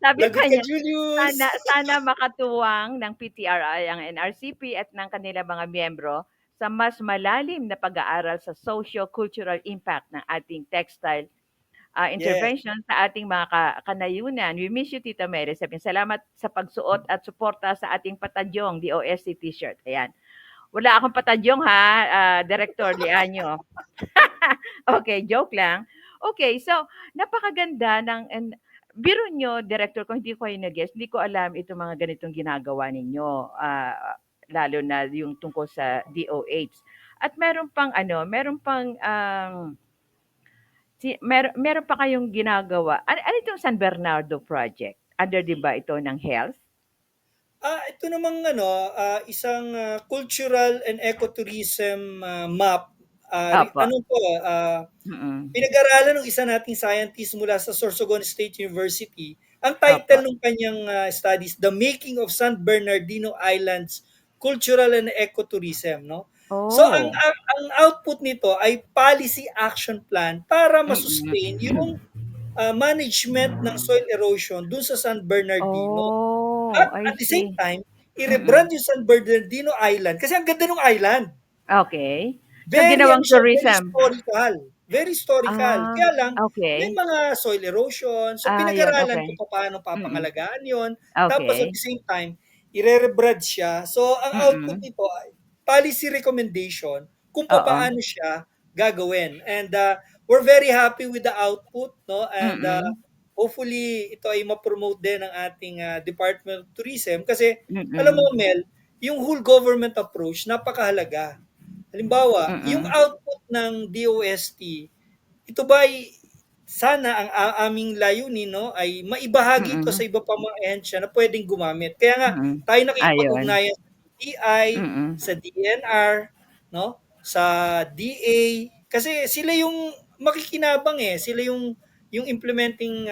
Sabi lagot pa ka, niya, Julius. sana makatuwang ng PTRI ang NRCP at ng kanilang mga miyembro sa mas malalim na pag-aaral sa socio-cultural impact ng ating textile Yes. intervention sa ating mga kanayunan. We miss you, Tita Mary. Sabihin, salamat sa pagsuot at suporta sa ating patadyong DOST t-shirt. Ayan. Wala akong patadyong ha, Director Lianyo. Okay, joke lang. Okay, so napakaganda biro nyo, Director, kung hindi ko kayo nag-guess, hindi ko alam itong mga ganitong ginagawa ninyo, lalo na yung tungkol sa DOH. At meron pang meron pa kayong ginagawa. Ano itong San Bernardo project? Under 'di ba ito ng health? Ito namang isang cultural and ecotourism map. Opo. Ano po, Mm. pinag-aralan ng isa nating scientist mula sa Sorsogon State University. Ang Opo. title ng kanyang studies, The Making of San Bernardino Islands Cultural and Ecotourism, no? So Oh. ang output nito ay policy action plan para ma-sustain Mm. yung management ng soil erosion dun sa San Bernardino. Oh, At I at the same see. time, i-rebrand Mm. yung San Bernardino Island kasi ang ganda ng island. Okay. So Very ano ginawang siya, very tourism. historical. Very historical. Ah, Kaya lang, may okay. mga soil erosion. So Yun, pinag-aralan okay. ko paano Mm. papangalagaan yon. Tapos at Okay. the same time, ire-rebrand siya. So ang output Mm. nito ay policy recommendation kung Oo. paano siya gagawin. And we're very happy with the output, no? And Mm. hopefully ito ay ma-promote din ng ating Department of Tourism kasi alam mo Mm. Mel, yung whole government approach napakahalaga. Halimbawa, yung Mm. output ng DOST, ito ba ay sana ang aming layunin, no, ay maibahagi ito sa Mm. iba pang mga ahensya na pwedeng gumamit. Kaya nga Mm. tayo Ayun. nakikipag-ugnayan sa BPI, Mm. sa DNR, no, sa DA kasi sila yung makikinabang sila yung implementing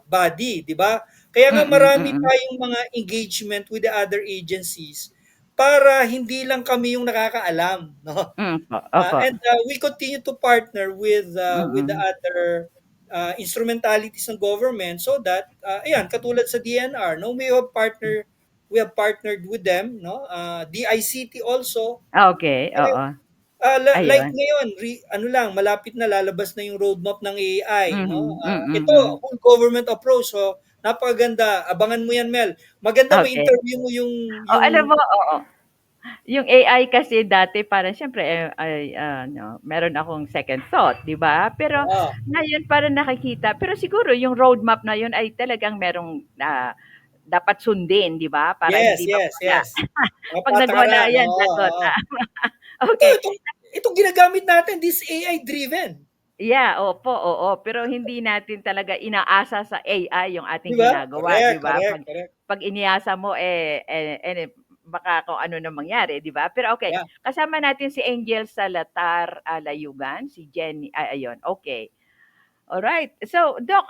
body, 'di ba? Kaya nga Mm. marami Mm. tayong mga engagement with the other agencies para hindi lang kami yung nakakaalam, no? Po, opo. And we continue to partner with the Mm. other instrumentalities ng government so that ayan katulad sa DNR, no, we have partnered with them, no, DICT also. Okay, Eh, oo. like Ayun. ngayon ano lang malapit na lalabas na yung roadmap ng AI, no. Mhm. Ito Mm. whole government approach, so napakaganda, abangan mo yan Mel, maganda Okay. ma-interview mo Oh, yung alam mo, oo. Yung AI kasi dati parang siyempre, ay meron akong second thought, 'di ba? Pero ah, ngayon parang nakikita pero siguro yung roadmap na yun ay talagang merong, dapat sundin, 'di ba? Para yes, hindi yes, mawala. yes. Mga 'Pag nagwala patakaran, yan oo, lagot, oo. Ito, Okay. itong ginagamit natin, this AI driven. Yeah, opo, oo. Pero hindi natin talaga inaasa sa AI yung Di ating ba? ginagawa, 'di Correct, ba? correct, correct. Pag iniasa mo, baka kung ano na mangyari, 'di ba? Pero okay, Yeah. kasama natin si Angel Salatar Layugan, si Jenny, ayun, okay. Alright. So, Doc,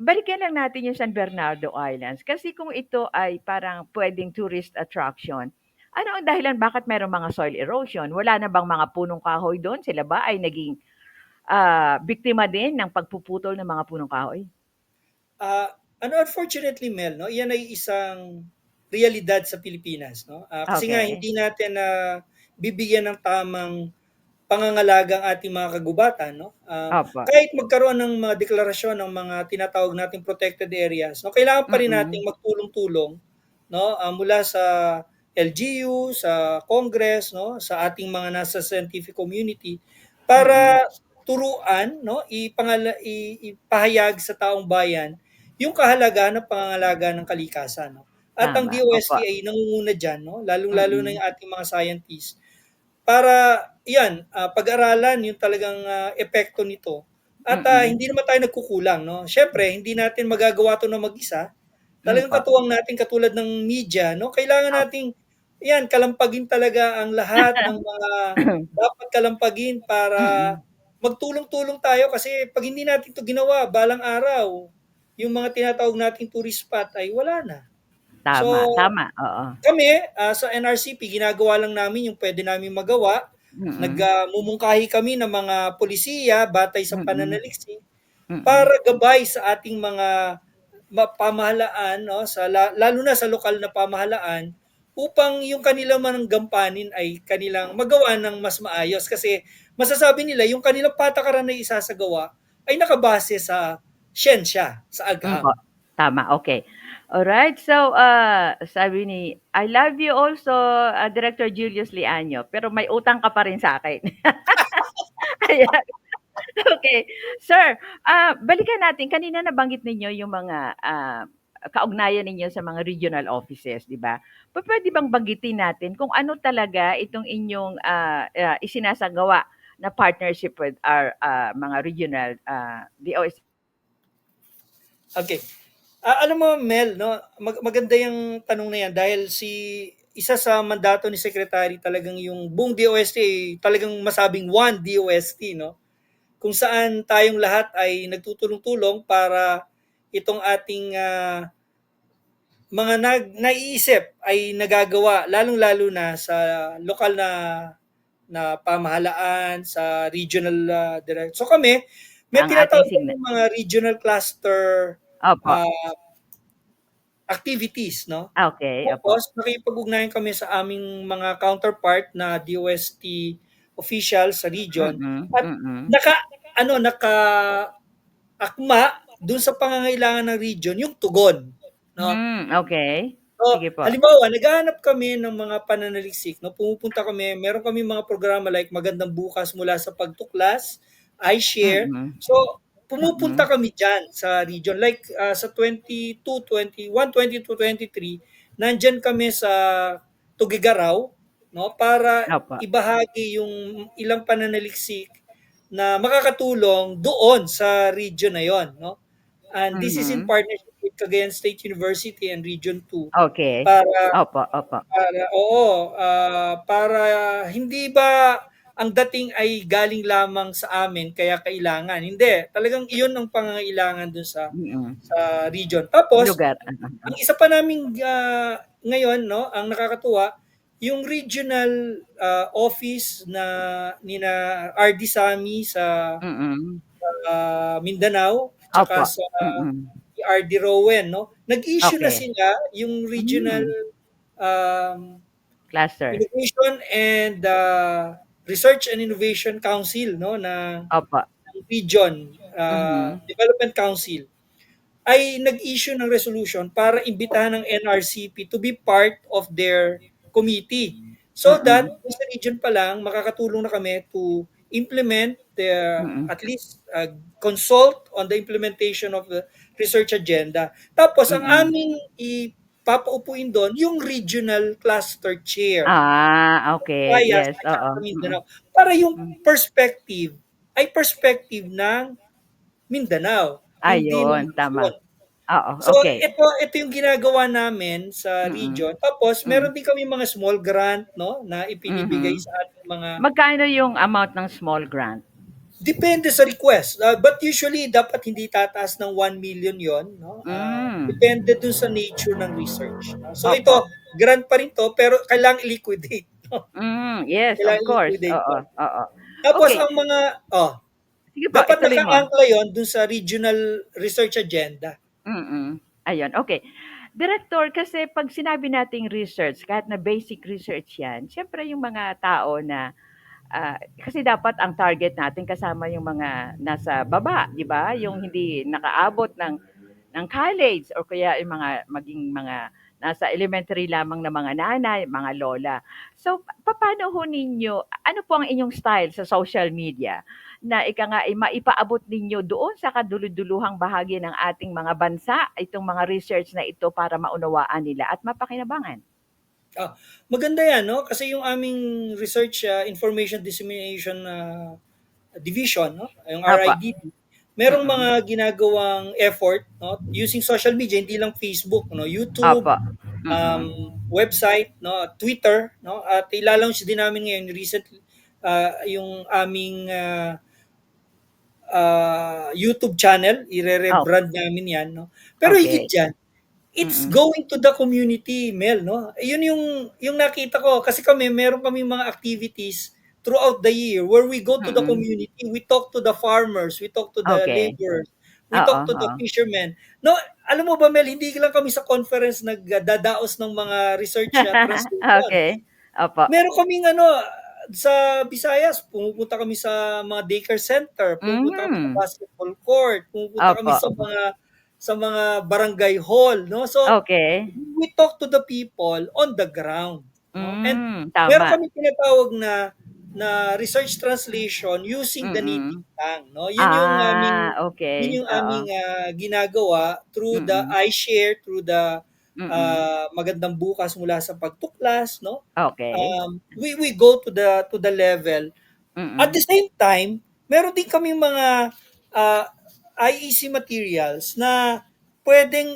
balikan lang natin yung San Bernardo Islands. Kasi kung ito ay parang pwedeng tourist attraction, ano ang dahilan bakit merong mga soil erosion? Wala na bang mga punong kahoy doon? Sila ba ay naging biktima din ng pagpuputol ng mga punong kahoy? Unfortunately, Mel, no, yan ay isang realidad sa Pilipinas, no? Kasi nga Okay. hindi natin na bibigyan ng tamang pangangalaga ang ating mga kagubatan, no? Opo. Kahit magkaroon ng mga deklarasyon ng mga tinatawag nating protected areas, no, kailangan pa rin Mm. nating magtulong-tulong, no, mula sa LGU, sa Congress, no, sa ating mga nasa scientific community Mm. para turuan, no, ipahayag sa taong bayan yung kahalagahan ng pangangalaga ng kalikasan, no. At ang Tama. Opo. DOST ay nangunguna diyan, no, lalong-lalo na Mm. yung ating mga scientists para 'yan, pag-aralan yung talagang epekto nito at Mm. hindi naman tayo nagkukulang, 'no. Siyempre hindi natin magagawa 'to ng mag-isa. Talagang Po. katuwang natin katulad ng media, 'no, kailangan Opo. nating 'yan kalampagin talaga ang lahat ng mga dapat kalampagin para Mm. magtulong-tulong tayo kasi 'pag hindi natin 'to ginawa balang araw, yung mga tinatawag nating tourist spot ay wala na. So Tama, tama. Oo. kami, sa NRCP ginagawa lang namin yung puwede naming magawa. Mm. Mumungkahi kami ng mga pulisiya batay sa Mm. pananaliksik Mm. para gabay sa ating mga pamahalaan, no, lalo na sa lokal na pamahalaan, upang yung kanilang gampanin ay kanilang magawa ng mas maayos, kasi masasabi nila yung kanilang patakaran na isasagawa ay nakabase sa siyensya, sa Po, agham. tama, okey. Alright, so, sabi ni, "I love you also, Director Julius Liaño, pero may utang ka pa rin sa'kin." Ayan, okey. Sir, balikan natin, kanina nabanggit ninyo yung mga, kaugnayan ninyo sa mga regional offices, 'di ba? Pupuwede bang banggitin natin kung ano talaga itong inyong, isinasagawa na partnership with our, mga regional, DOS. Okay. Alam mo, Mel, no, maganda yung tanong na yan, dahil isa sa mandato ni Secretary talagang yung buong DOST ay talagang masabing one DOST, no? Kung saan tayong lahat ay nagtutulong-tulong para itong ating mga naiisip ay nagagawa, lalong-lalo na sa lokal na pamahalaan, sa regional direct. So kami, may Ang ating tinatawag signa kaming mga regional cluster Opo, uh, activities, no? okey, opo. Tapos nakipag-ugnayan kami sa aming mga counterpart na DOST official sa region, Mm, at mm. naka-akma dun sa pangangailangan ng region yung tugon, no? Okey. So, Sige po. halimbawa, naghahanap kami ng mga pananaliksik, no? Pumupunta kami, meron kami mga programa like Magandang Bukas mula sa pagtuklas, iShare. Mm, So, pumupunta mm. kami diyan sa region. Like sa 22, 21, 22, 23, nandyan kami sa Tugigaraw, no? Para Opo. ibahagi yung ilang pananaliksik na makakatulong doon sa region na yon, no? And this is in Mhm. partnership with Cagayan State University and Region 2 Okey. para Opo, opo. para hindi ba ang dating ay galing lamang sa amin kaya kailangan. Hindi, talagang iyon ang pangangailangan dun Mm. sa region. Tapos, Lugar, ang isa pa naming ngayon, no, ang nakakatuwa, yung regional office na nina RD Sami sa mm. Mindanao, Opo, tsaka sa mm. RD Rowen, no? Nag-issue na Okey. sila yung regional Hmm, um, cluster. Innovation and Research and Innovation Council, no, Opo. ng region, Mhm, Development Council, ay nag-issue ng resolution para imbitahan ng NRCP to be part of their committee. So that mm, sa region pa lang, makakatulong na kami to implement mm, at least consult on the implementation of the research agenda. Tapos ang mm. aming ipapaupuin doon yung regional cluster chair, Okey. Visayas Yes, at saka oo. sa Mindanao, para yung Hmm. perspective ay perspective ng Mindanao, hindi ng Ayun, tama. Luzon. Oo, So okey. ito yung ginagawa namin sa Mm, region. Tapos mm, meron din kami mga small grant, no, na ipinibigay mhm. sa ating mga, Magkano yung amount ng small grant? depende sa request. But usually dapat hindi tataas ng 1 million 'yon, no. Hmm, Depende dun sa nature ng research, no? So ito, opo. grant pa rin 'to, pero kailangang i-liquidate, no. Yes, of Kailangang course. i-liquidate Oo, 'to. oo. Tapos Okey, ang mga sige po, dapat ituloy mo. naka-ankla 'yon dun sa regional research agenda. Ayun, okey. Direktor, kasi 'pag sinabi nating research, kahit na basic research 'yan, siyempre yung mga tao na, kasi dapat ang target natin kasama yung mga nasa baba, 'di ba? Yung hindi nakaabot ng college or kaya yung mga maging mga nasa elementary lamang na mga nanay, mga lola. So, papaano ho ninyo, ano po ang inyong style sa social media na ika nga ay maipaabot ninyo doon sa kaduluduluhang bahagi ng ating mga bansa itong mga research na ito para maunawaan nila at mapakinabangan? Ah, Maganda 'yan, 'no, kasi yung aming Research Information Dissemination Division, no, yung Opo, RIDD, merong mm. mga ginagawang effort, no, using social media, hindi lang Facebook, no, YouTube, Opo, mm. website, no, Twitter, no, at ila-launch din namin ngayon recently yung aming YouTube channel, Oh, ire-rebrand namin 'yan, no. Pero higit okey. diyan, it's Mm, going to the community, Mel, no? Yun yung nakita ko, kasi meron kami mga activities throughout the year where we go to the mm. community, we talk to the farmers, we talk to the Okey. laborers, We Oo, talk to the oo. fishermen. No, alam mo ba Mel, hindi lang kami sa conference nagdadaos ng mga research translation. Okay. Opo. Meron kaming ano, sa Visayas, pumupunta kami sa mga daycare center, pumupunta kami sa Mhm. basketball court, pumupunta kami Opo. sa mga barangay hall, no? So, Okay. we talk to the people on the ground, no? And meron Tama. kami tinatawag na research translation using the native Mm. tongue, no? Yun Okay. yung Oo. aming ginagawa through the Mm. iShare, through the Mm. Magandang Bukas mula sa pagtuklas, no? Okay. We go to the level. At Mm. the same time, meron din kaming mga uh, IEC materials na pwedeng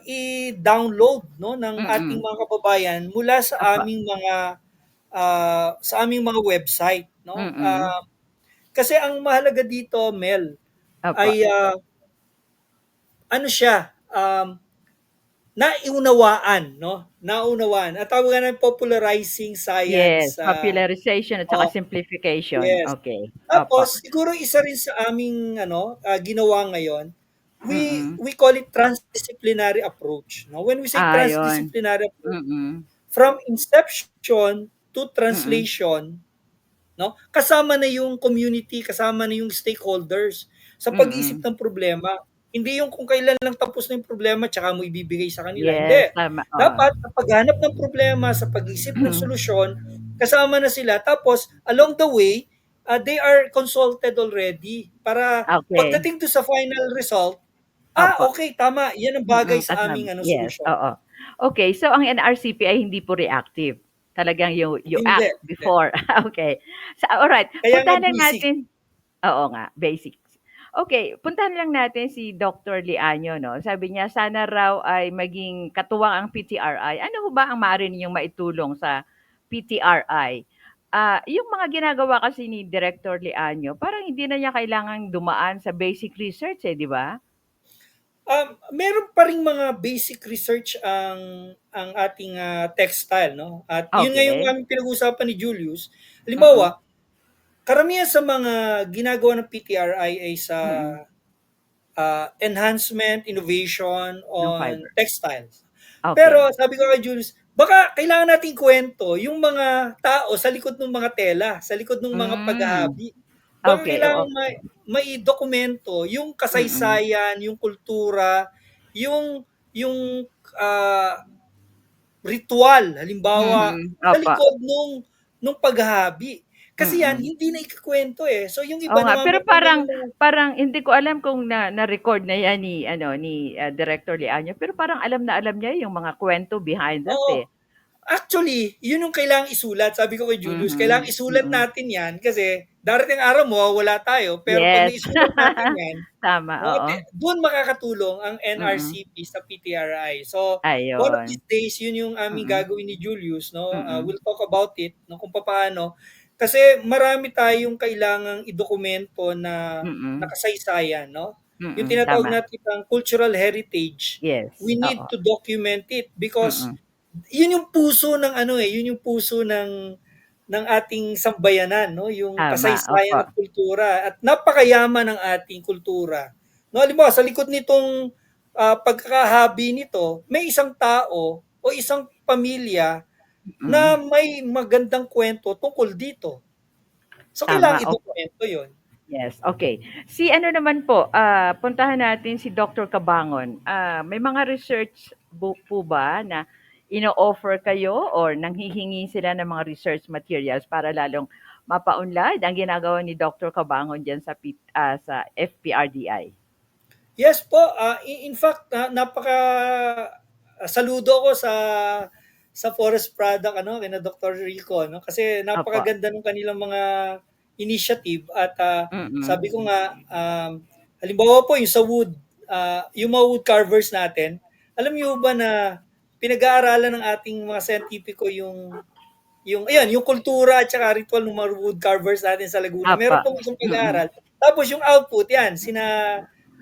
i-download, no, ng ating Mm. mga kababayan mula Opo. sa aming mga website, no? Mm. Kasi ang mahalaga dito, Mel, Opo. ay ano siya, naunawaan, no? Naunawaan. At tawag nga ng popularizing Yes, science. popularization at saka Oh, simplification. yes. Okay. Opo. Tapos siguro isa rin sa aming ginawa ngayon, Mm. we call it transdisciplinary approach. No? When we say Yun. transdisciplinary approach, Mm. from inception to Mm. translation, no? Kasama na yung community, kasama na yung stakeholders sa pag-iisip Mm. ng problema. Hindi yung kung kailan lang tapos na yung problema tsaka mo ibibigay sa kanila. Yes, Hindi. tama. Oo. Dapat sa paghanap ng problema, sa pag-isip ng solusyon, kasama na sila. Tapos along the way, they are consulted already para Okay. pagdating to sa final result, Opo. okay, tama. Yan ang bagay sa Kasama. aming Yes, solusyon. oo. Okay, so ang NRCP ay hindi po reactive. Talagang you Hindi. act before. Okay. Alright, Kaya nga puntahan lang basic. natin. Oo nga, basics. Okay, puntahan lang natin si Dr. Liaño 'no. Sabi niya sana raw ay maging katuwang ang PTRI. Ano ho ba ang maaari ninyong maitulong sa PTRI? Yung mga ginagawa kasi ni Director Liaño, parang hindi na niya kailangang dumaan sa basic research, eh, 'di ba? Meron pa ring mga basic research ang ating textile, no? At yun nga yung Okay. aming pinag-uusapan ni Julius. Mm. Halimbawa, karamihan sa mga ginagawa ng PTRI ay sa Mm. enhancement, innovation Ng on fiber. textiles. Pero Okay. sabi ko kay Julius, baka kailangan nating kwento yung mga tao sa likod ng mga tela, sa likod ng mga Hmm. paghahabi. Baka Okay, oo. kailangan mai-dokumento yung Mm. kasaysayan, yung kultura, yung ritual, halimbawa, sa Opo. likod nung paghahabi. Kasi yan, Mm. hindi na ikukuwento eh. So yung Oo iba nga, pero namamagitan parang ng mga parang hindi ko alam kung na-record na 'yan ni Director Liaño, pero parang alam na alam niya yung mga kuwento behind that, oo. eh. Actually, yun yung kailangang isulat. Sabi ko kay Julius, kailangang isulat Mm. natin yan kasi darating araw mawawala tayo. Pero pag Yes. naisulat natin yan, Tama, no, oo. doon makakatulong ang Mm. NRCP sa PTRI. So, one of these Ayun. days, yun yung aming Mm. gagawin ni Julius. No? Mm. We'll talk about it, no, kung paano. Kasi marami tayong kailangang idokumento na Mm. nakasaysayan. No? Yung tinatawag Tama. natin ang cultural heritage, Yes, we need oo. to document it because Mm. yun yung puso ng yun yung puso ng ating sambayanan, no? Yung Tama, kasaysayan opo. at kultura at napakayaman ng ating kultura. No, halimbawa sa likod nitong pagkakahabi nito, may isang tao o isang pamilya na Mm. may magandang kwento tungkol dito. So Tama, kailangang opo. idokumento 'yon. Yes, okay. Si ano naman po, puntahan natin si Dr. Cabangon. May mga research book po ba na ino-offer kayo or nanghihingi sila ng mga research materials para lalong mapaunlad ang ginagawa ni Dr. Cabangon diyan sa FPRDI? Yes po, in fact, napaka saludo ako sa forest product kina Dr. Rico no kasi Opo. napakaganda ng kanilang mga initiative at sabi ko Mm. nga halimbawa po yung sa wood, yung mga wood carvers natin, alam niyo ba na pinag-aaralan ng ating mga scientifico yung kultura at saka ritual ng mga wood carvers natin sa Laguna. Opo. Meron pong isang Mm. pag-aaral. Tapos yung output yan, sina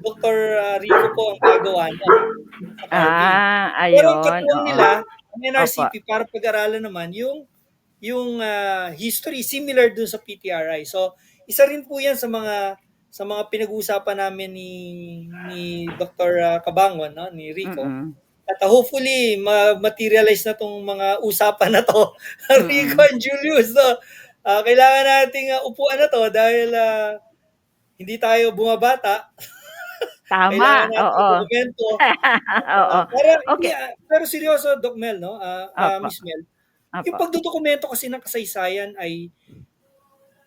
Dr. Rico po ang gagawa niyan sa carving. Pero ang Ayun, katuwang oo. nila, ang Opo. NRCP, para pag-aralan naman yung history similar dun sa PTRI. So, isa rin po yan sa mga sa mga pinag-uusapan namin ni Dr. Cabangon, no, ni Rico. Mm. At hopefully materialize na tong mga usapan na to, Rico Mm. and Julius. No? Kailangan nating upuan na to dahil hindi tayo bumabata. Kailangan Tama, natin oo. dokumento. Oo. Okay. Pero seryoso, Doc Mel, no? Opo, Miss Mel, yung opo. pagdodokumento kasi ng kasaysayan ay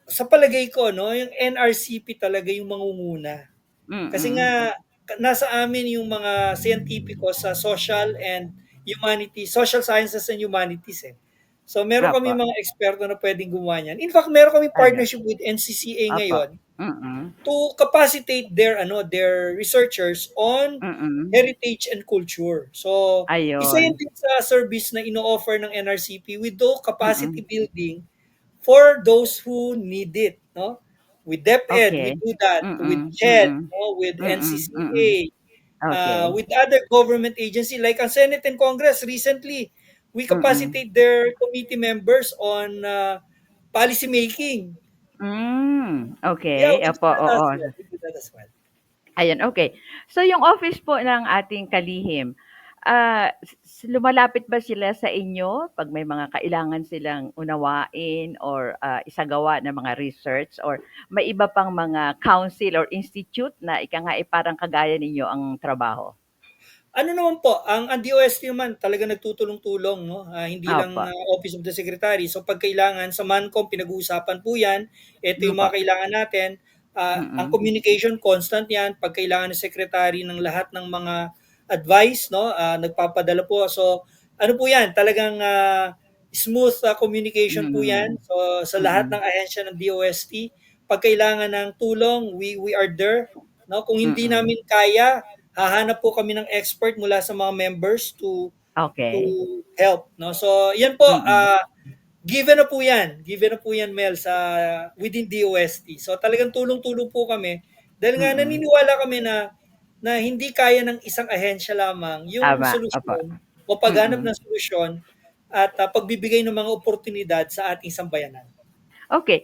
sa palagay ko, no, yung NRCP talaga yung mangunguna. Kasi Mm. nga nasa amin yung mga scientifico sa social and humanities, social sciences and humanities eh. So meron kami Opo. mga eksperto na pwedeng gumawa niyan. In fact, meron kami Ayun. partnership with NCCA Opo. ngayon Mm. to capacitate their researchers on Mm. heritage and culture. So isa yun Ayun. din sa service na ino-offer ng NRCP with the capacity Mm. building for those who need it, no? With DepEd, we Okay. do that. With Mm. CHED, Mm. no? With Mm. NCCA, Mm. Okay. with other government agency like ang Senate and Congress recently, we Mm. capacitate their committee members on policy making. Yeah, Okay. we do Opo, that as oo. well. We do that as well. Ayun, okay. So yung office po ng ating kalihim, lumalapit ba sila sa inyo 'pag may mga kailangan silang unawain or, isagawa ng mga research or may iba pang mga council or institute na ika nga, parang kagaya ninyo ang trabaho? Ano naman po, ang DOST naman talaga nagtutulong-tulong, no? Hindi lang Opo. Office of the Secretary. So pag kailangan sa MANCOM pinag-uusapan po 'yan. Ito yung Opo. mga kailangan natin. Ang Mm. communication constant 'yan pag kailangan ng secretary ng lahat ng mga advice, no? Nagpapadala po. So ano po 'yan, talagang smooth communication po 'yan. Mm. So sa lahat ng Mm. ahensya ng DOST, pag kailangan ng tulong, we are there, no? Kung hindi Mm. namin kaya, hahanap po kami ng expert mula sa mga members to Okay. help, no? So, 'yan po, Mm. given na po 'yan. Given na po 'yan, Mel, sa within DOST. So, talagang tulong-tulong po kami dahil nga Mm. naniniwala kami na hindi kaya ng isang ahensya lamang yung Tama, opo. solusyon o paghanap Mm. ng solusyon at pagbibigay ng mga oportunidad sa ating sambayanan. Okay.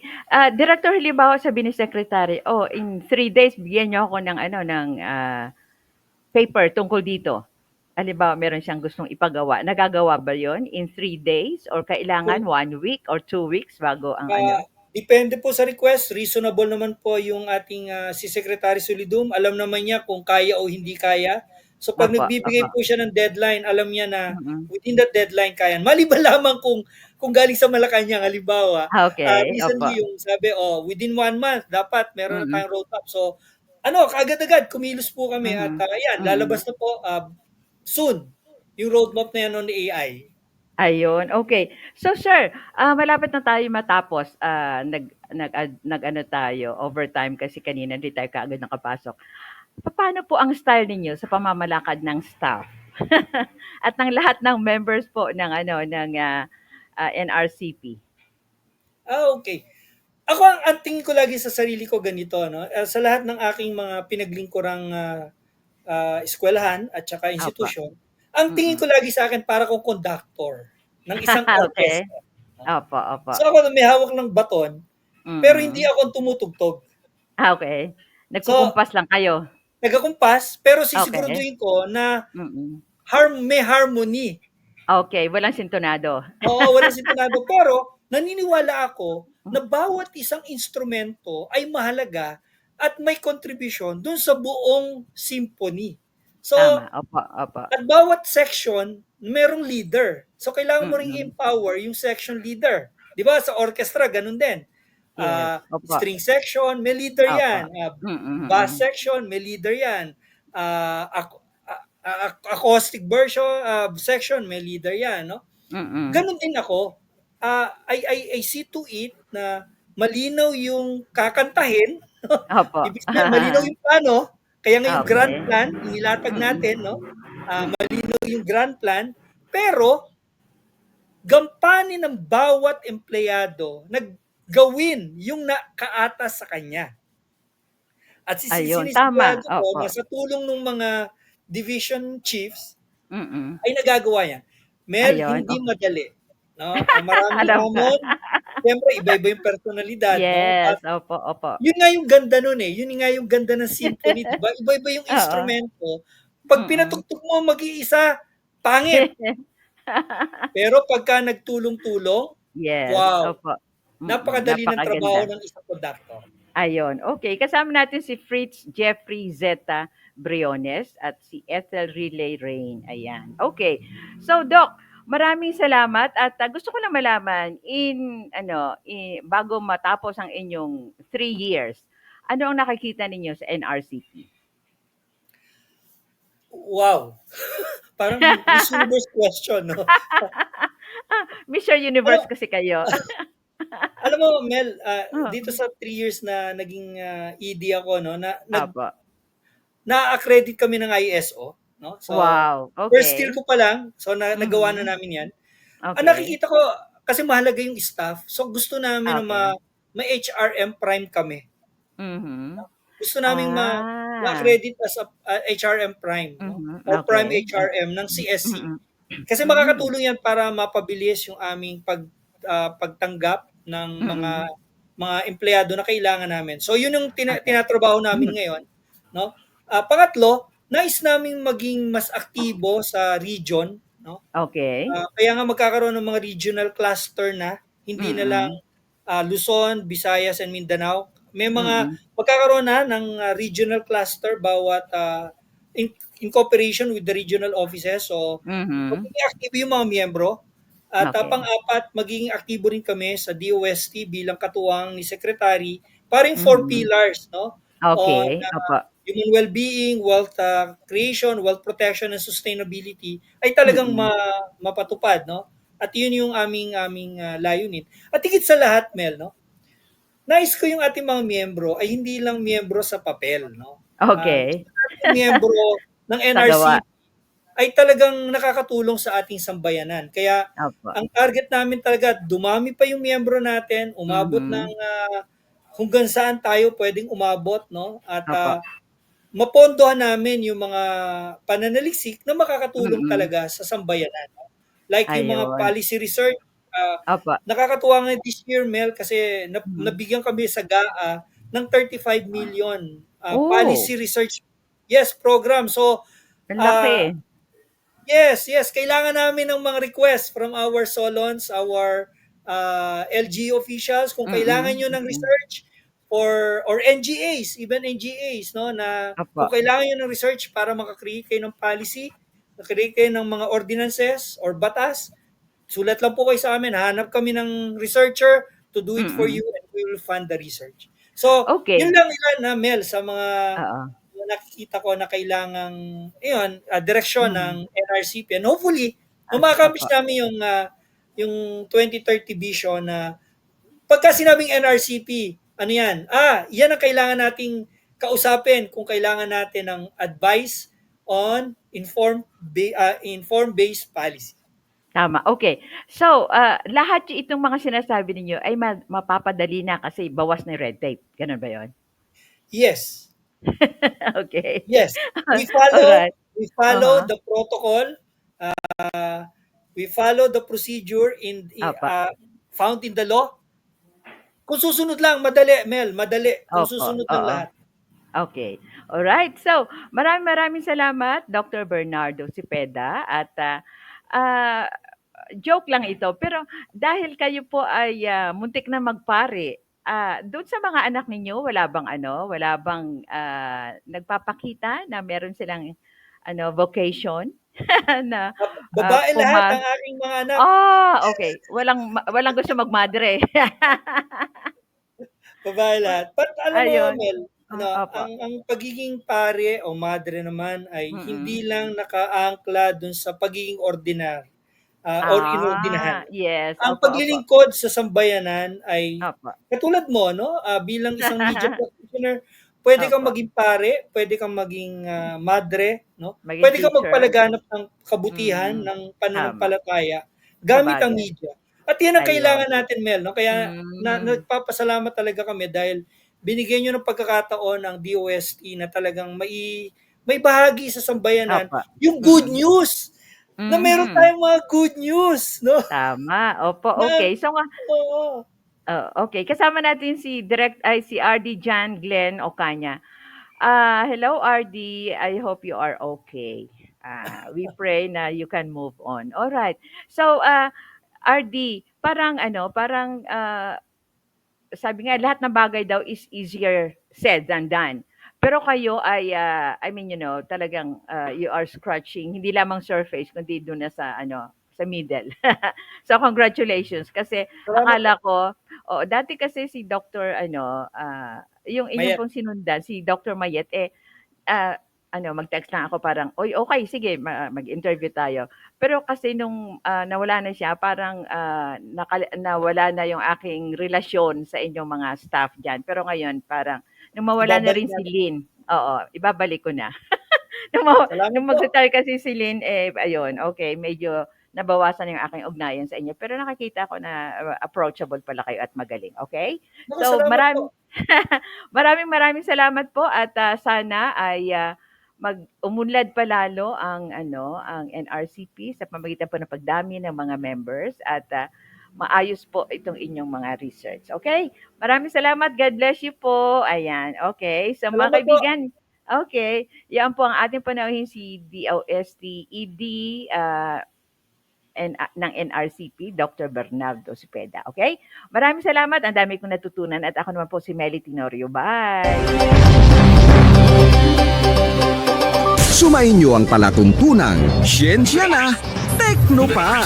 Director, halimbawa sabi ni secretary, "Oh, in 3 days bigyan niyo ako ng ano, ng, paper tungkol dito." Halimbawa meron siyang gustong ipagawa, nagagawa ba 'yun in 3 days or kailangan Kung 1 week or 2 weeks bago ang Ah, ano? depende po sa request. Reasonable naman po yung ating si Secretary Solidum. Alam naman niya kung kaya o hindi kaya. So pag Opo, opo. nagbibigay po siya ng deadline, alam niya na Mm. within that deadline kaya. Maliban lamang kung galing sa Malacanang halimbawa, Okay, opo. recently yung sabi, within 1 month dapat meron na Mm. tayong roadmap. So kaagad-agad kumilos po kami at Mhm. yan, Mm. lalabas na po soon yung roadmap na yan on AI. Ayun, okay. So sir, malapit na tayo matapos, nag-ano tayo, overtime kasi kanina hindi tayo kaagad nakapasok. Papaano po ang style ninyo sa pamamalakad ng staff at ng lahat ng members po ng ano, ng, NRCP? Okay. Ako ang tingin ko lagi sa sarili ko ganito, no? Sa lahat ng aking mga pinaglingkurang eskwelahan at saka Opo. institusyon, ang tingin Mm. ko lagi sa akin para akong conductor ng isang Okay. orchestra. No? Opo, opo. So ako may hawak ng baton, pero hindi Mm. ako ang tumutugtog. Okay. So, Nagkukumpas lang kayo? nagakumpas, pero Okay. sisiguraduhin ko na Mm. may harmony. Okay, walang sintonado. Oo, walang sintonado. Pero naniniwala ako na bawat isang instrumento ay mahalaga at may contribution dun sa buong symphony. So, Tama, opo, opo. at bawat section, merong leader. So, kailangan mo ring Mm. empower yung section leader. Di ba? Sa orchestra, ganun din. Yes, opo. String section, may leader Opo. yan. Mm. Bass section, may leader yan. Acoustic version section, may leader yan. No? Mm. Ganun din ako. I see to it na malinaw yung kakantahin. Opo. Ibig sabihin, malinaw yung plano. Kaya nga yung grand Okay. plan, inilatag Mm. natin, no? Malinaw yung grand plan. Pero, gampanin ng bawat empleyado na gawin yung nakaatas sa kanya. At Ayun, tama. sinisigurado ko Opo. na sa tulong ng mga division chiefs, Mm. ay nagagawa yan. Mel, Ayun, hindi okey. madali. No? Maraming Alam ko. hamon, Siyempre iba-iba yung personalidad, 'no? Yes, opo, opo. Yun nga yung ganda nun, eh, yun nga yung ganda ng symphony, 'di ba? Iba-iba yung Oo, instrumento, 'pag mm. pinatugtog mo mag-iisa, pangit. Pero pagka nagtulong-tulong, Yes, wow, opo. napakadali ng trabaho Napakaganda. ng isang kondaktor. Ayun, okey. Kasama natin si Fritz Jeffrey Zeta Briones at si Ethel Riley Rain, ayan. Okay. So Doc, maraming salamat at, gusto ko lang malaman bago matapos ang inyong 3 years, ano ang nakikita ninyo sa NRCP? Wow! Parang Miss Universe question, 'no? Mister Universe Alam kasi kayo. alam mo Mel, dito Oo. sa 3 years na naging, ED ako 'no, Opo. na-accredit kami ng ISO 'no. So, Wow, first year okay. ko pa lang, so nagawa na Mhm. namin 'yan. Ang Okay. nakikita ko kasi mahalaga yung staff, so gusto namin na Okay. may HRM prime kami. Mhm. Gusto naming Ah. ma-accredit as a HRM prime 'no, Mhm, or prime okey. HRM ng CSC. Mm. Kasi Hmm, makakatulong 'yan para mapabilis yung aming pagtanggap ng mm. mga empleyado na kailangan namin. So yun yung Okey. tinatrabaho namin ngayon 'no. Pangatlo, nais naming maging mas aktibo sa region 'no. Okey. Kaya nga magkakaroon ng mga regional cluster na, hindi na lang, Mm, Luzon, Visayas, and Mindanao. May mga mm, magkakaroon na ng, regional cluster bawat, in cooperation with the regional offices. So, mhm. magiging aktibo yung mga miyembro at, Okey. pang-apat, magiging aktibo rin kami sa DOST bilang katuwang ni secretary, paring 4 Mhm. pillars 'no, on, Okey, opo. human well-being, wealth, creation, wealth protection, and sustainability ay talagang Mm. mapatupad 'no. At 'yun yung aming, layunin. At higit sa lahat Mel 'no, nais ko yung ating mga miyembro ay hindi lang miyembro sa papel 'no. Gusto Okey. nating miyembro ng Sa gawa. NRCP ay talagang nakakatulong sa ating sambayanan. Kaya Opo. ang target namin talaga dumami pa yung miyembro natin, umabot ng, Mhm. hanggang saan tayo puwedeng umabot 'no, at, Opo. mapondohan namin yung mga pananaliksik na makakatulong Mm. talaga sa sambayanan 'no. Like yung mga Ayun. policy research, Opo. nakakatuwa nga this year Mel kasi Mhm. nabigyan kami sa GAA ng 35 million, Oh, policy research, yes, program. So, ang laki. ah yes, yes. Kailangan namin ng mga request from our Solons, our LGU officials kung kailangan Mm, niyo ng mm. research or NGAs, even NGAs 'no, na Opo. kung kailangan niyo ng research para maka-create kayo ng policy, maka-create kayo ng mga ordinances or batas, sulat lang po kayo sa amin, hahanap kami ng researcher to do it for you Mm. and we will fund the research. So, yun Okey. lang ilan na Mel sa Oo. mga nakikita ko na kailangang iyon, direksyon ng Mhm. NRCP, and hopefully ma-accomplish Opo. namin yung 2030 vision na pagka sinabing NRCP, ano yan? Yan ang kailangan nating kausapin kung kailangan natin ng advice on inform-based policy. Tama, okey. So, lahat itong mga sinasabi ninyo ay mapapadali na kasi bawas na yung red tape, gano'n ba 'yun? Yes. Okey. Yes. We follow Alright. we follow Uh-huh. the protocol, uh, we follow the procedure Opo. found in the law. Kung susunod lang, madali Mel, madali kung Opo, susunod lang oo. lahat. Okey. Alright. So, maraming salamat Dr. Bernardo Cepeda at, ah, joke lang ito, pero dahil kayo po ay, muntik na magpare, do'n sa mga anak ninyo wala bang, nagpapakita na meron silang vocation na, Babae lahat puma ang aking mga anak, okey. Walang gusto magmadre. babae lahat. Alam mo Ayun. Mel, Opo. ang pagiging pare o madre naman ay hindi Mm. lang nakaangkla dun sa pagiging ordinar, or inordinahan. Yes. Ang Opo, opo. paglilingkod sa sambayanan ay Opo. katulad mo 'no, bilang isang media practitioner, puwede kang Opo. maging pare, puwede kang maging, madre 'no, Maging puwede kang teacher. magpalaganap ng kabutihan Mhm. ng Tama, pananampalataya gamit ang sabagay. media. At 'yan ang Ayun. kailangan natin Mel 'no, kaya Hmm. nagpapasalamat talaga kami dahil binigyan niyo ng pagkakataon ang DOST na talagang maibahagi sa sambayanan Opo. yung good Mm. news, na meron Mhm. tayong mga good news 'no, Tama, opo, na okey. So nga oo. Oh, okay. Kasama natin si RD Jan Glenn Ocaña. Hello RD, I hope you are okay. We pray na you can move on. All right. So, RD, parang sabi nga lahat ng bagay daw is easier said than done. Pero kayo ay I mean, talagang you are scratching hindi lamang surface kundi doon na sa sa middle. So congratulations kasi Salamat po. akala ko dati kasi si Dr. Yung inyong Mayet. pong sinundan si Dr. Mayet ah, mag-text lang ako parang, "Oy, okay sige mag-interview tayo." Pero kasi nung, nawala na siya parang, nawala na yung aking relasyon sa inyong mga staff diyan. Pero ngayon parang nung mawala na Ibabalik rin si natin. Lynn, oo, ibabalik ko na. Salamat Nung po. mag-retire kasi si Lynn, ayun, okay, medyo nabawasan yung aking ugnayan sa inyo. Pero nakikita ko na approachable pala kayo at magaling, okay? Naku, So, salamat po. maraming salamat po at sana ay umunlad pa lalo ang NRCP sa pamamagitan po ng pagdami ng mga members at maayos po itong inyong mga research. Okay? Maraming salamat. God bless you po. Ayan. Okay. So mga Salamat po. kaibigan, okay. Yan po ang ating panauhin si DOST ED ng NRCP, Dr. Bernardo Cepeda. Okay? Maraming salamat. Ang dami kong natutunan at ako naman po si Melly Tenorio. Bye! Sumainyo ang palatuntunang Siyensya na, Tekno pa!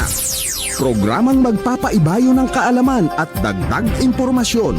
Programang magpapaibayo ng kaalaman at dagdag impormasyon.